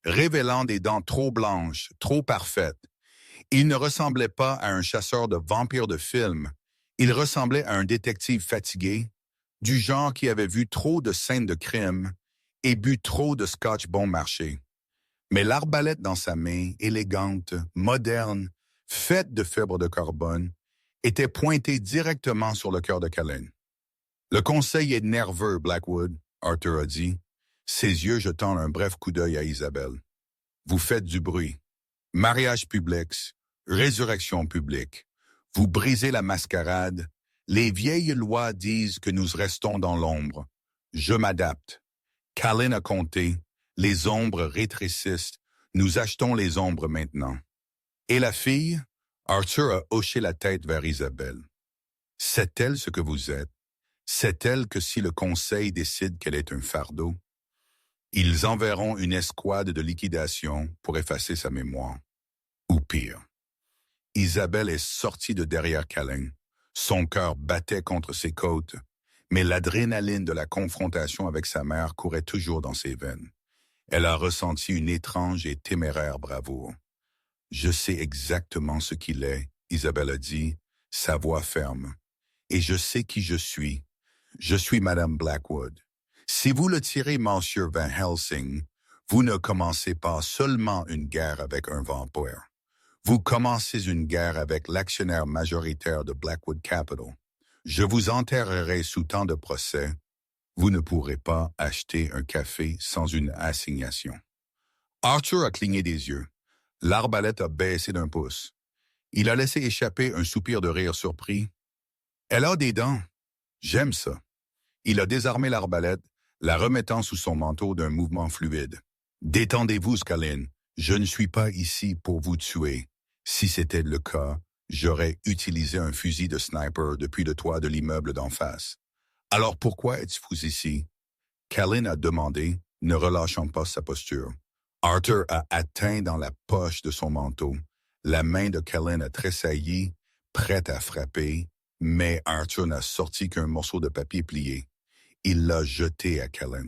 révélant des dents trop blanches, trop parfaites. Il ne ressemblait pas à un chasseur de vampires de film. Il ressemblait à un détective fatigué, du genre qui avait vu trop de scènes de crime et bu trop de scotch bon marché. Mais l'arbalète dans sa main, élégante, moderne, faite de fibres de carbone, était pointée directement sur le cœur de Cullen. « Le conseil est nerveux, Blackwood » Arthur a dit, ses yeux jetant un bref coup d'œil à Isabelle. « Vous faites du bruit. Mariage public, résurrection publique. Vous brisez la mascarade. Les vieilles lois disent que nous restons dans l'ombre. Je m'adapte. Cullen a compté. Les ombres rétrécissent. Nous achetons les ombres maintenant. » Et la fille? Arthur a hoché la tête vers Isabelle. « Sait-elle ce que vous êtes? Sait-elle que si le conseil décide qu'elle est un fardeau, ils enverront une escouade de liquidation pour effacer sa mémoire? Ou pire. » Isabelle est sortie de derrière Cullen. Son cœur battait contre ses côtes, mais l'adrénaline de la confrontation avec sa mère courait toujours dans ses veines. Elle a ressenti une étrange et téméraire bravoure. « Je sais exactement ce qu'il est » Isabelle a dit, sa voix ferme. « Et je sais qui je suis. Je suis Madame Blackwood. Si vous le tirez, Monsieur Van Helsing, vous ne commencez pas seulement une guerre avec un vampire. Vous commencez une guerre avec l'actionnaire majoritaire de Blackwood Capital. Je vous enterrerai sous tant de procès. Vous ne pourrez pas acheter un café sans une assignation. » Arthur a cligné des yeux. L'arbalète a baissé d'un pouce. Il a laissé échapper un soupir de rire surpris. Elle a des dents. J'aime ça. Il a désarmé l'arbalète, la remettant sous son manteau d'un mouvement fluide. Détendez-vous, Scaline. Je ne suis pas ici pour vous tuer. Si c'était le cas, j'aurais utilisé un fusil de sniper depuis le toit de l'immeuble d'en face. Alors pourquoi êtes-vous ici? Callan a demandé, ne relâchant pas sa posture. Arthur a atteint dans la poche de son manteau. La main de Callan a tressailli, prête à frapper, mais Arthur n'a sorti qu'un morceau de papier plié. Il l'a jeté à Callan.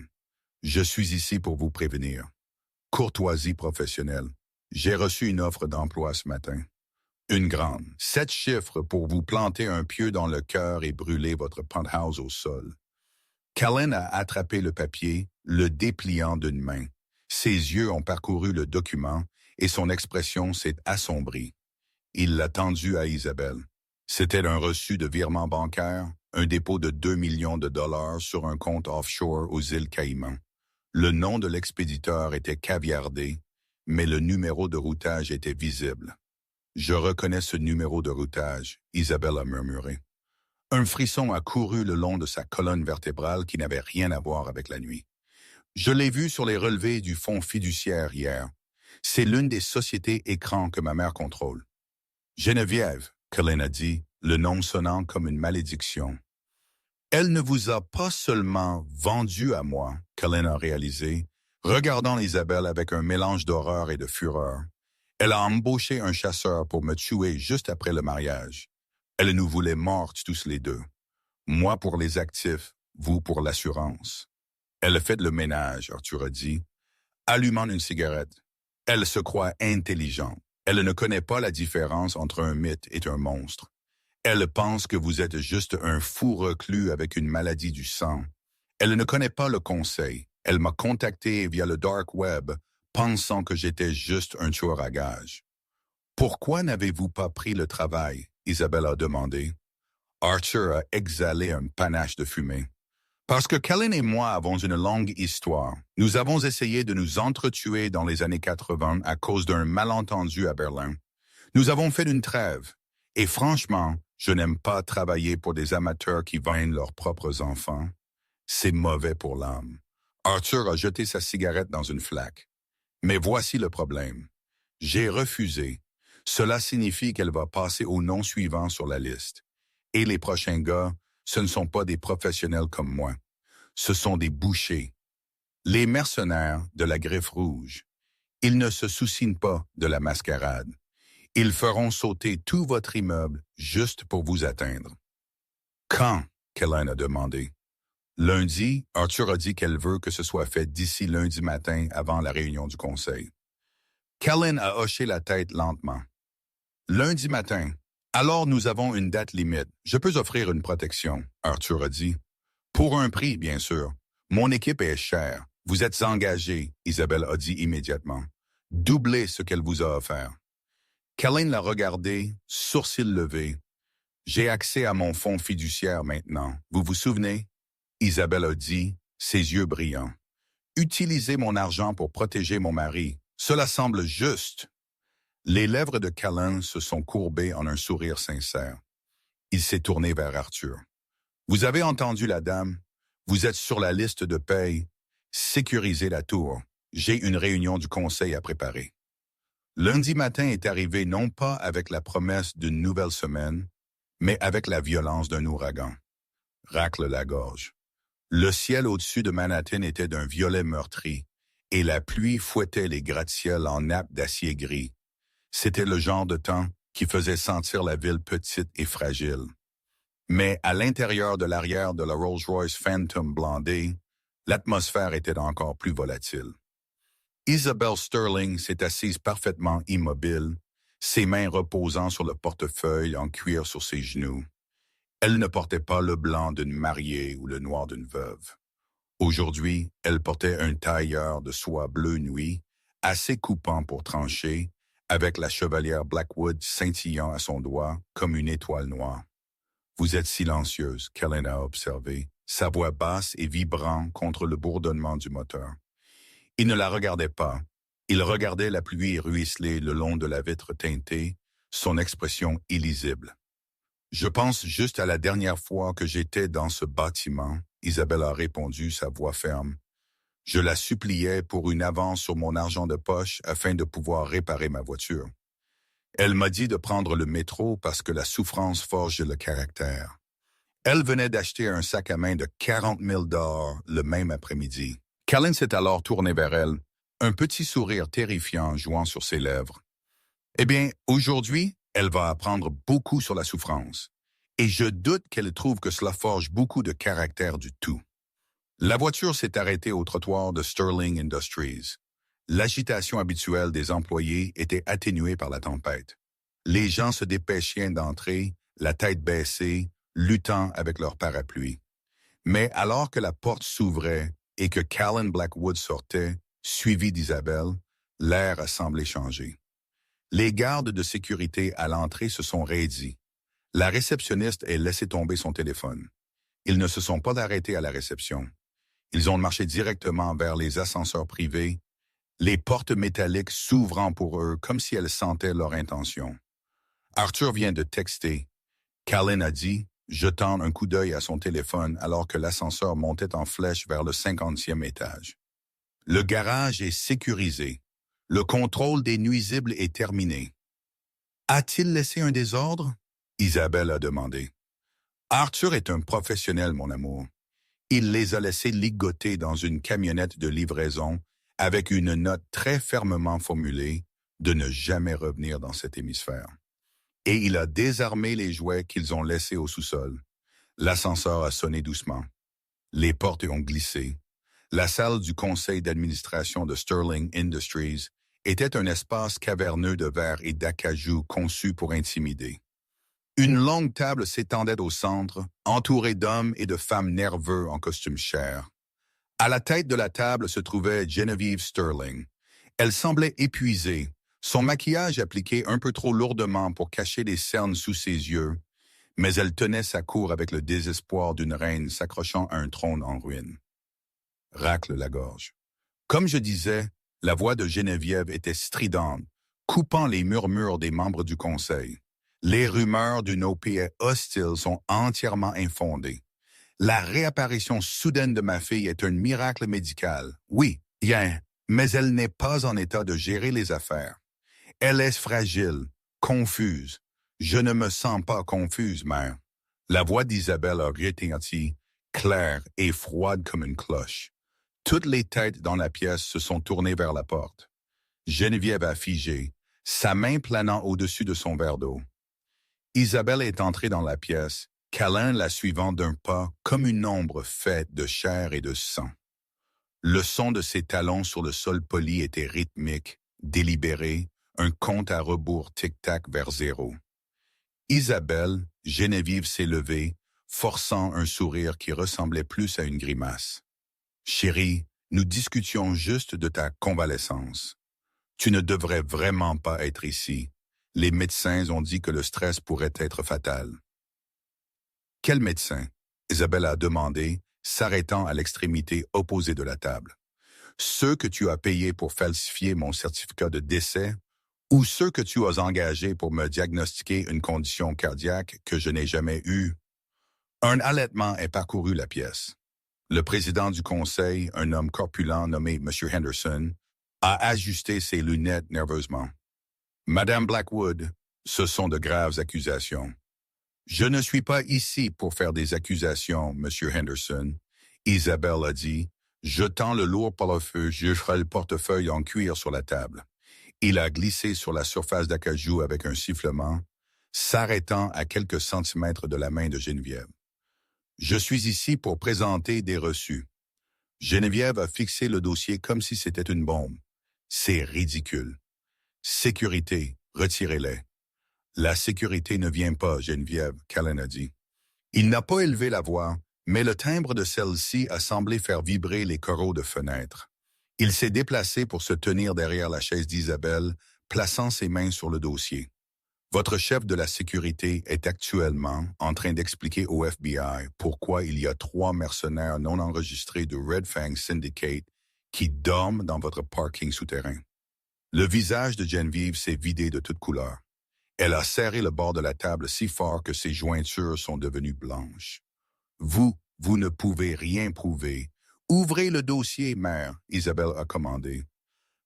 Je suis ici pour vous prévenir. Courtoisie professionnelle. J'ai reçu une offre d'emploi ce matin. Une grande. 7 chiffres pour vous planter un pieu dans le cœur et brûler votre penthouse au sol. Callan a attrapé le papier, le dépliant d'une main. Ses yeux ont parcouru le document et son expression s'est assombrie. Il l'a tendu à Isabelle. C'était un reçu de virement bancaire, un dépôt de 2 millions de dollars sur un compte offshore aux îles Caïmans. Le nom de l'expéditeur était caviardé, mais le numéro de routage était visible. « Je reconnais ce numéro de routage », Isabelle a murmuré. Un frisson a couru le long de sa colonne vertébrale qui n'avait rien à voir avec la nuit. « Je l'ai vu sur les relevés du fonds fiduciaire hier. C'est l'une des sociétés écrans que ma mère contrôle. »« Geneviève », Callan a dit, le nom sonnant comme une malédiction. « Elle ne vous a pas seulement vendu à moi, » Callan a réalisé, regardant Isabelle avec un mélange d'horreur et de fureur. Elle a embauché un chasseur pour me tuer juste après le mariage. Elle nous voulait mortes tous les deux. Moi pour les actifs, vous pour l'assurance. Elle a fait le ménage, Arthur a dit, allumant une cigarette. Elle se croit intelligente. Elle ne connaît pas la différence entre un mythe et un monstre. Elle pense que vous êtes juste un fou reclus avec une maladie du sang. Elle ne connaît pas le conseil. Elle m'a contacté via le dark web, pensant que j'étais juste un tueur à gages. « Pourquoi n'avez-vous pas pris le travail ?» Isabelle a demandé. Arthur a exhalé un panache de fumée. « Parce que Callan et moi avons une longue histoire. Nous avons essayé de nous entretuer dans les années 80 à cause d'un malentendu à Berlin. Nous avons fait une trêve. Et franchement, je n'aime pas travailler pour des amateurs qui vaincent leurs propres enfants. C'est mauvais pour l'âme. » Arthur a jeté sa cigarette dans une flaque. Mais voici le problème. J'ai refusé. Cela signifie qu'elle va passer au nom suivant sur la liste. Et les prochains gars, ce ne sont pas des professionnels comme moi. Ce sont des bouchers. Les mercenaires de la Griffe Rouge. Ils ne se soucient pas de la mascarade. Ils feront sauter tout votre immeuble juste pour vous atteindre. Quand? Callan a demandé. Lundi, Arthur a dit qu'elle veut que ce soit fait d'ici lundi matin avant la réunion du conseil. Callan a hoché la tête lentement. Lundi matin. Alors nous avons une date limite. Je peux offrir une protection, Arthur a dit. Pour un prix, bien sûr. Mon équipe est chère. Vous êtes engagé, Isabelle a dit immédiatement. Doublez ce qu'elle vous a offert. Callan l'a regardé, sourcils levés. J'ai accès à mon fonds fiduciaire maintenant. Vous vous souvenez? Isabelle a dit, ses yeux brillants. Utilisez mon argent pour protéger mon mari. Cela semble juste. Les lèvres de Callan se sont courbées en un sourire sincère. Il s'est tourné vers Arthur. Vous avez entendu la dame? Vous êtes sur la liste de paye. Sécurisez la tour. J'ai une réunion du conseil à préparer. Lundi matin est arrivé non pas avec la promesse d'une nouvelle semaine, mais avec la violence d'un ouragan. Racle la gorge. Le ciel au-dessus de Manhattan était d'un violet meurtri, et la pluie fouettait les gratte-ciels en nappes d'acier gris. C'était le genre de temps qui faisait sentir la ville petite et fragile. Mais à l'intérieur de l'arrière de la Rolls-Royce Phantom blindée, l'atmosphère était encore plus volatile. Isabelle Sterling s'est assise parfaitement immobile, ses mains reposant sur le portefeuille en cuir sur ses genoux. Elle ne portait pas le blanc d'une mariée ou le noir d'une veuve. Aujourd'hui, elle portait un tailleur de soie bleu nuit, assez coupant pour trancher, avec la chevalière Blackwood scintillant à son doigt comme une étoile noire. « Vous êtes silencieuse », Callan a observé, sa voix basse et vibrant contre le bourdonnement du moteur. Il ne la regardait pas, Il regardait la pluie ruisseler le long de la vitre teintée, son expression illisible. Je pense juste à la dernière fois que j'étais dans ce bâtiment, Isabelle a répondu, sa voix ferme. Je la suppliais pour une avance sur mon argent de poche afin de pouvoir réparer ma voiture. Elle m'a dit de prendre le métro parce que la souffrance forge le caractère. Elle venait d'acheter un sac à main de 40 000 $ le même après-midi. Callan s'est alors tourné vers elle, un petit sourire terrifiant jouant sur ses lèvres. Eh bien, aujourd'hui, elle va apprendre beaucoup sur la souffrance. Et je doute qu'elle trouve que cela forge beaucoup de caractère du tout. La voiture s'est arrêtée au trottoir de Sterling Industries. L'agitation habituelle des employés était atténuée par la tempête. Les gens se dépêchaient d'entrer, la tête baissée, luttant avec leur parapluie. Mais alors que la porte s'ouvrait et que Callan Blackwood sortait, suivi d'Isabelle, l'air a semblé changer. Les gardes de sécurité à l'entrée se sont raidis. La réceptionniste a laissé tomber son téléphone. Ils ne se sont pas arrêtés à la réception. Ils ont marché directement vers les ascenseurs privés, les portes métalliques s'ouvrant pour eux comme si elles sentaient leur intention. Arthur vient de texter. Callan a dit, jetant un coup d'œil à son téléphone alors que l'ascenseur montait en flèche vers le 50e étage. Le garage est sécurisé. Le contrôle des nuisibles est terminé. A-t-il laissé un désordre? Isabelle a demandé. Arthur est un professionnel, mon amour. Il les a laissés ligoter dans une camionnette de livraison avec une note très fermement formulée de ne jamais revenir dans cet hémisphère. Et il a désarmé les jouets qu'ils ont laissés au sous-sol. L'ascenseur a sonné doucement. Les portes ont glissé. La salle du conseil d'administration de Sterling Industries était un espace caverneux de verre et d'acajou conçu pour intimider. Une longue table s'étendait au centre, entourée d'hommes et de femmes nerveux en costume chair. À la tête de la table se trouvait Geneviève Sterling. Elle semblait épuisée, son maquillage appliqué un peu trop lourdement pour cacher les cernes sous ses yeux, mais elle tenait sa cour avec le désespoir d'une reine s'accrochant à un trône en ruine. Racle la gorge. Comme je disais, la voix de Geneviève était stridente, coupant les murmures des membres du conseil. Les rumeurs d'une OPA hostile sont entièrement infondées. La réapparition soudaine de ma fille est un miracle médical. Oui, bien, mais elle n'est pas en état de gérer les affaires. Elle est fragile, confuse. Je ne me sens pas confuse, mère. La voix d'Isabelle a retenti, claire et froide comme une cloche. Toutes les têtes dans la pièce se sont tournées vers la porte. Geneviève a figé, sa main planant au-dessus de son verre d'eau. Isabelle est entrée dans la pièce, Callan la suivant d'un pas comme une ombre faite de chair et de sang. Le son de ses talons sur le sol poli était rythmique, délibéré, un compte à rebours tic-tac vers zéro. Isabelle, Geneviève s'est levée, forçant un sourire qui ressemblait plus à une grimace. « Chérie, nous discutions juste de ta convalescence. Tu ne devrais vraiment pas être ici. Les médecins ont dit que le stress pourrait être fatal. » « Quel médecin? » Isabelle a demandé, s'arrêtant à l'extrémité opposée de la table. « Ceux que tu as payés pour falsifier mon certificat de décès ou ceux que tu as engagés pour me diagnostiquer une condition cardiaque que je n'ai jamais eue? » Un halètement a parcouru la pièce. Le président du conseil, un homme corpulent nommé M. Henderson, a ajusté ses lunettes nerveusement. « Madame Blackwood, ce sont de graves accusations. » « Je ne suis pas ici pour faire des accusations, Monsieur Henderson. » Isabelle a dit, jetant le lourd portefeuille le portefeuille en cuir sur la table. Il a glissé sur la surface d'acajou avec un sifflement, s'arrêtant à quelques centimètres de la main de Geneviève. « Je suis ici pour présenter des reçus. » Geneviève a fixé le dossier comme si c'était une bombe. « C'est ridicule. »« Sécurité, retirez-les. » « La sécurité ne vient pas, Geneviève, » Callan a dit. Il n'a pas élevé la voix, mais le timbre de celle-ci a semblé faire vibrer les coraux de fenêtre. Il s'est déplacé pour se tenir derrière la chaise d'Isabelle, plaçant ses mains sur le dossier. Votre chef de la sécurité est actuellement en train d'expliquer au FBI pourquoi il y a 3 mercenaires non enregistrés de Red Fang Syndicate qui dorment dans votre parking souterrain. Le visage de Geneviève s'est vidé de toute couleur. Elle a serré le bord de la table si fort que ses jointures sont devenues blanches. Vous ne pouvez rien prouver. Ouvrez le dossier, mère, Isabelle a commandé.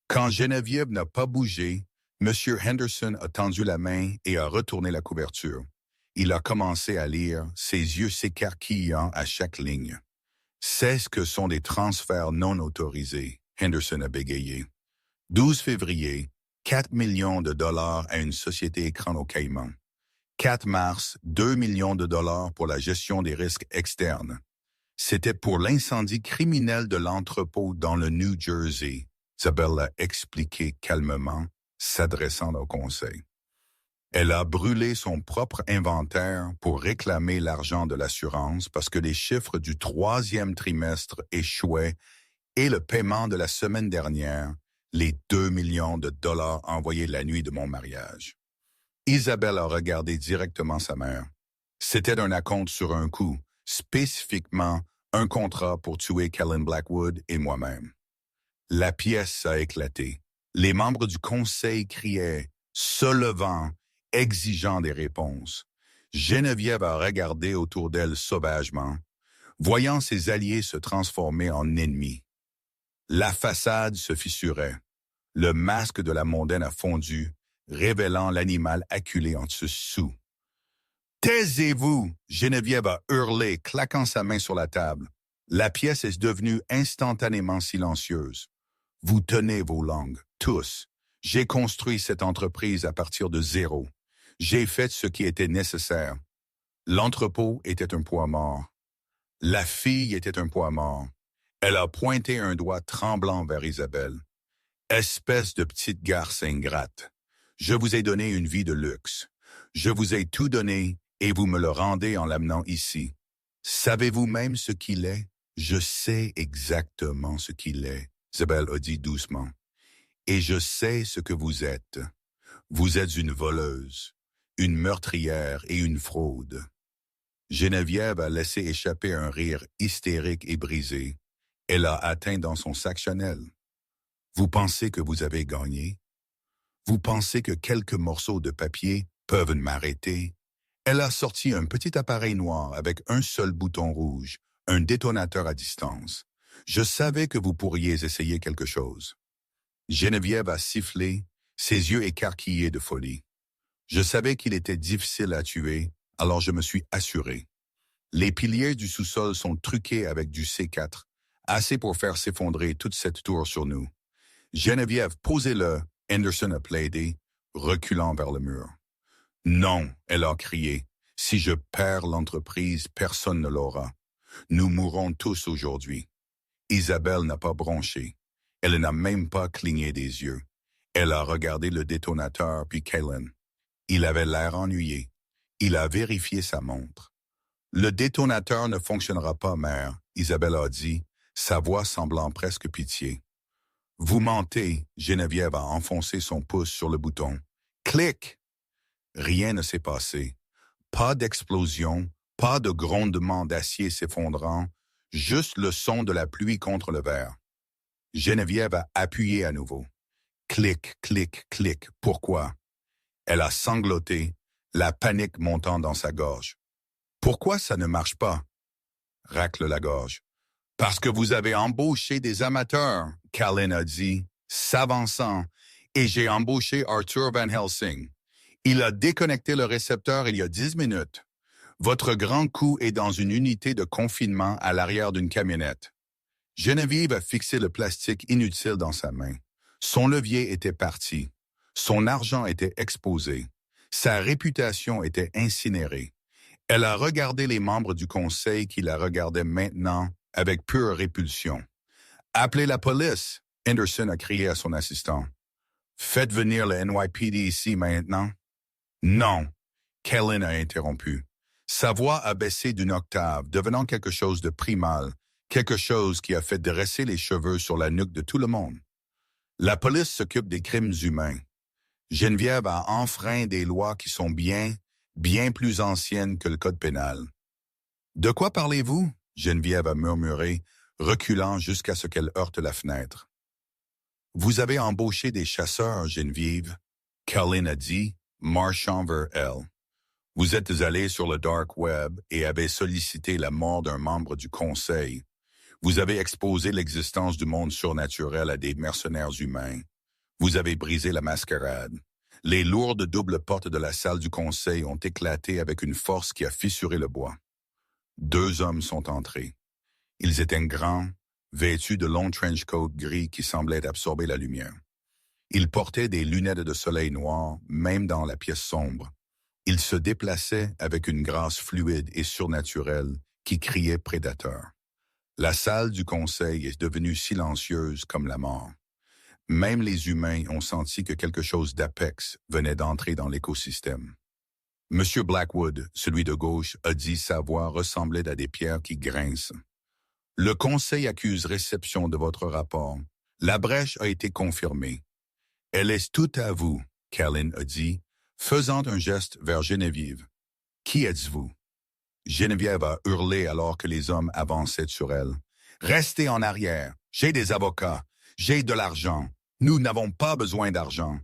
Quand Geneviève n'a pas bougé, M. Henderson a tendu la main et a retourné la couverture. Il a commencé à lire, ses yeux s'écarquillant à chaque ligne. C'est ce que sont des transferts non autorisés, Henderson a bégayé. 12 février, 4 millions de dollars à une société écran au Caïman. 4 mars, 2 millions de dollars pour la gestion des risques externes. C'était pour l'incendie criminel de l'entrepôt dans le New Jersey, Isabelle l'a expliqué calmement, s'adressant au conseil. Elle a brûlé son propre inventaire pour réclamer l'argent de l'assurance parce que les chiffres du 3e trimestre échouaient et le paiement de la semaine dernière, les 2 millions de dollars envoyés la nuit de mon mariage. Isabelle a regardé directement sa mère. C'était un acompte sur un coup, spécifiquement un contrat pour tuer Kellen Blackwood et moi-même. La pièce a éclaté. Les membres du conseil criaient, se levant, exigeant des réponses. Geneviève a regardé autour d'elle sauvagement, voyant ses alliés se transformer en ennemis. La façade se fissurait. Le masque de la mondaine a fondu, révélant l'animal acculé en dessous. « Taisez-vous » Geneviève a hurlé, claquant sa main sur la table. La pièce est devenue instantanément silencieuse. Vous tenez vos langues, tous. J'ai construit cette entreprise à partir de zéro. J'ai fait ce qui était nécessaire. L'entrepôt était un poids mort. La fille était un poids mort. Elle a pointé un doigt tremblant vers Isabelle. Espèce de petite garce ingrate. Je vous ai donné une vie de luxe. Je vous ai tout donné et vous me le rendez en l'amenant ici. Savez-vous même ce qu'il est? Je sais exactement ce qu'il est, Isabelle a dit doucement. Et je sais ce que vous êtes. Vous êtes une voleuse, une meurtrière et une fraude. Geneviève a laissé échapper un rire hystérique et brisé. Elle a atteint dans son sac Chanel. Vous pensez que vous avez gagné? Vous pensez que quelques morceaux de papier peuvent m'arrêter? Elle a sorti un petit appareil noir avec un seul bouton rouge, un détonateur à distance. Je savais que vous pourriez essayer quelque chose. Geneviève a sifflé, ses yeux écarquillés de folie. Je savais qu'il était difficile à tuer, alors je me suis assuré. Les piliers du sous-sol sont truqués avec du C4, assez pour faire s'effondrer toute cette tour sur nous. Geneviève, posez-le, Henderson a plaidé, reculant vers le mur. Non, elle a crié. Si je perds l'entreprise, personne ne l'aura. Nous mourrons tous aujourd'hui. Isabelle n'a pas bronché. Elle n'a même pas cligné des yeux. Elle a regardé le détonateur puis Kellen. Il avait l'air ennuyé. Il a vérifié sa montre. Le détonateur ne fonctionnera pas, mère, Isabelle a dit, sa voix semblant presque pitié. Vous mentez, Geneviève a enfoncé son pouce sur le bouton. Clic! Rien ne s'est passé. Pas d'explosion, pas de grondement d'acier s'effondrant, juste le son de la pluie contre le verre. Geneviève a appuyé à nouveau. Clic, clic, clic. Pourquoi? Elle a sangloté, la panique montant dans sa gorge. Pourquoi ça ne marche pas? Racle la gorge. Parce que vous avez embauché des amateurs, Kellen a dit, s'avançant, et j'ai embauché Arthur Van Helsing. Il a déconnecté le récepteur il y a 10 minutes. Votre grand coup est dans une unité de confinement à l'arrière d'une camionnette. Geneviève a fixé le plastique inutile dans sa main. Son levier était parti. Son argent était exposé. Sa réputation était incinérée. Elle a regardé les membres du conseil qui la regardaient maintenant avec pure répulsion. « Appelez la police !» Henderson a crié à son assistant. « Faites venir le NYPD ici maintenant. »« Non !» Kellen a interrompu. Sa voix a baissé d'une octave, devenant quelque chose de primal, quelque chose qui a fait dresser les cheveux sur la nuque de tout le monde. La police s'occupe des crimes humains. Geneviève a enfreint des lois qui sont bien plus anciennes que le code pénal. « De quoi parlez-vous » Geneviève a murmuré, reculant jusqu'à ce qu'elle heurte la fenêtre. « Vous avez embauché des chasseurs, Geneviève. Colin a dit, marchant vers elle. Vous êtes allé sur le dark web et avez sollicité la mort d'un membre du Conseil. Vous avez exposé l'existence du monde surnaturel à des mercenaires humains. Vous avez brisé la mascarade. Les lourdes doubles portes de la salle du Conseil ont éclaté avec une force qui a fissuré le bois. 2 hommes sont entrés. Ils étaient grands, vêtus de longs trench coats gris qui semblaient absorber la lumière. Ils portaient des lunettes de soleil noires, même dans la pièce sombre. Ils se déplaçaient avec une grâce fluide et surnaturelle qui criait prédateur. La salle du Conseil est devenue silencieuse comme la mort. Même les humains ont senti que quelque chose d'apex venait d'entrer dans l'écosystème. Monsieur Blackwood, celui de gauche, a dit sa voix ressemblait à des pierres qui grincent. Le Conseil accuse réception de votre rapport. La brèche a été confirmée. Elle est toute à vous, Colin a dit, faisant un geste vers Geneviève. Qui êtes-vous? Geneviève a hurlé alors que les hommes avançaient sur elle. Restez en arrière. J'ai des avocats. J'ai de l'argent. Nous n'avons pas besoin d'argent.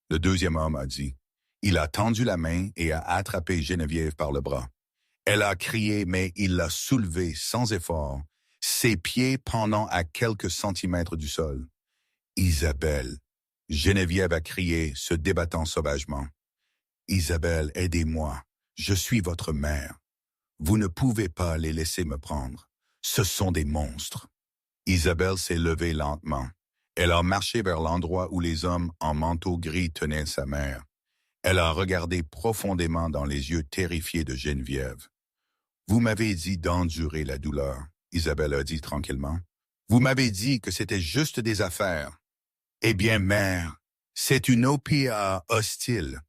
Le deuxième homme a dit. Il a tendu la main et a attrapé Geneviève par le bras. Elle a crié, mais il l'a soulevée sans effort, ses pieds pendant à quelques centimètres du sol. Isabelle. Geneviève a crié, se débattant sauvagement. Isabelle, aidez-moi. Je suis votre mère. Vous ne pouvez pas les laisser me prendre. Ce sont des monstres. Isabelle s'est levée lentement. Elle a marché vers l'endroit où les hommes en manteau gris tenaient sa mère. Elle a regardé profondément dans les yeux terrifiés de Geneviève. « Vous m'avez dit d'endurer la douleur, » Isabelle a dit tranquillement. « Vous m'avez dit que c'était juste des affaires. Eh bien, mère, c'est une OPA hostile.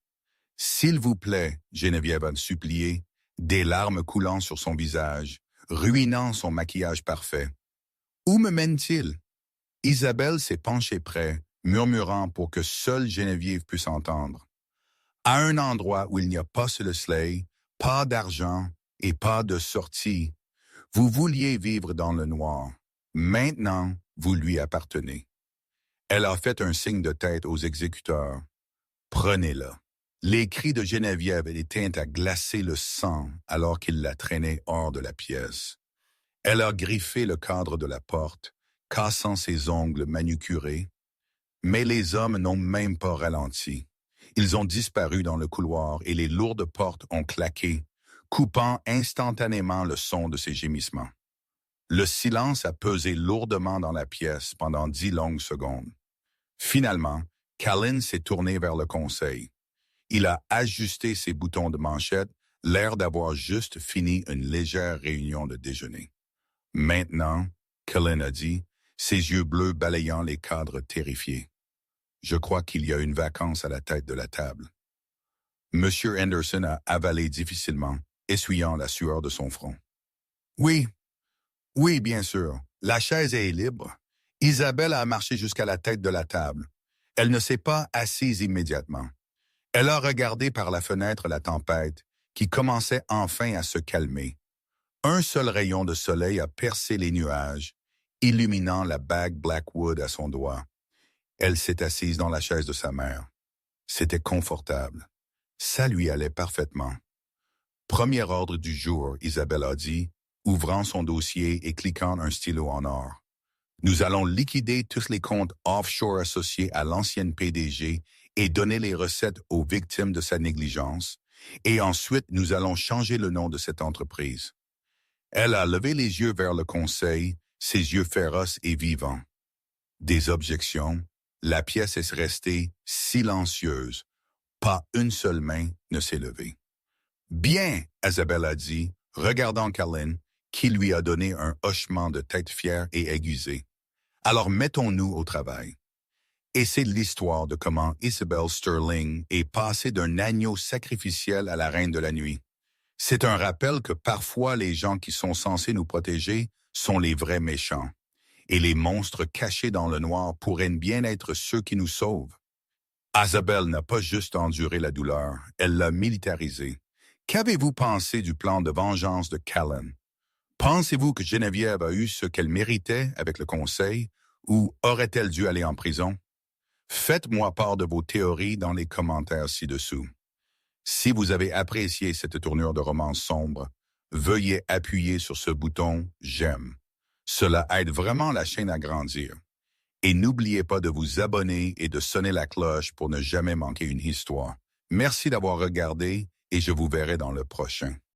S'il vous plaît, » Geneviève a supplié, des larmes coulant sur son visage, ruinant son maquillage parfait. « Où me mène-t-il? » Isabelle s'est penchée près, murmurant pour que seule Geneviève puisse entendre. À un endroit où il n'y a pas le soleil, pas d'argent et pas de sortie, vous vouliez vivre dans le noir. Maintenant, vous lui appartenez. Elle a fait un signe de tête aux exécuteurs. Prenez-le. Les cris de Geneviève étaient à glacer le sang alors qu'il la traînait hors de la pièce. Elle a griffé le cadre de la porte, cassant ses ongles manucurés. Mais les hommes n'ont même pas ralenti. Ils ont disparu dans le couloir et les lourdes portes ont claqué, coupant instantanément le son de ses gémissements. Le silence a pesé lourdement dans la pièce pendant 10 longues secondes. Finalement, Colin s'est tourné vers le Conseil. Il a ajusté ses boutons de manchette, l'air d'avoir juste fini une légère réunion de déjeuner. Maintenant, Colin a dit, ses yeux bleus balayant les cadres terrifiés. Je crois qu'il y a une vacance à la tête de la table. Monsieur Henderson a avalé difficilement, essuyant la sueur de son front. Oui, bien sûr, la chaise est libre. Isabelle a marché jusqu'à la tête de la table. Elle ne s'est pas assise immédiatement. Elle a regardé par la fenêtre la tempête, qui commençait enfin à se calmer. Un seul rayon de soleil a percé les nuages, illuminant la bague Blackwood à son doigt. Elle s'est assise dans la chaise de sa mère. C'était confortable. Ça lui allait parfaitement. Premier ordre du jour, Isabelle a dit, ouvrant son dossier et cliquant un stylo en or. Nous allons liquider tous les comptes offshore associés à l'ancienne PDG et donner les recettes aux victimes de sa négligence, et ensuite nous allons changer le nom de cette entreprise. Elle a levé les yeux vers le Conseil, ses yeux féroces et vivants. Des objections, la pièce est restée silencieuse. Pas une seule main ne s'est levée. « Bien, » Isabelle a dit, regardant Colin, qui lui a donné un hochement de tête fier et aiguisé. « Alors mettons-nous au travail. » Et c'est l'histoire de comment Isabelle Sterling est passée d'un agneau sacrificiel à la reine de la nuit. C'est un rappel que parfois les gens qui sont censés nous protéger sont les vrais méchants. Et les monstres cachés dans le noir pourraient bien être ceux qui nous sauvent. Isabelle n'a pas juste enduré la douleur, elle l'a militarisée. Qu'avez-vous pensé du plan de vengeance de Colin? Pensez-vous que Geneviève a eu ce qu'elle méritait avec le Conseil, ou aurait-elle dû aller en prison? Faites-moi part de vos théories dans les commentaires ci-dessous. Si vous avez apprécié cette tournure de romance sombre, veuillez appuyer sur ce bouton « J'aime ». Cela aide vraiment la chaîne à grandir. Et n'oubliez pas de vous abonner et de sonner la cloche pour ne jamais manquer une histoire. Merci d'avoir regardé et je vous verrai dans le prochain.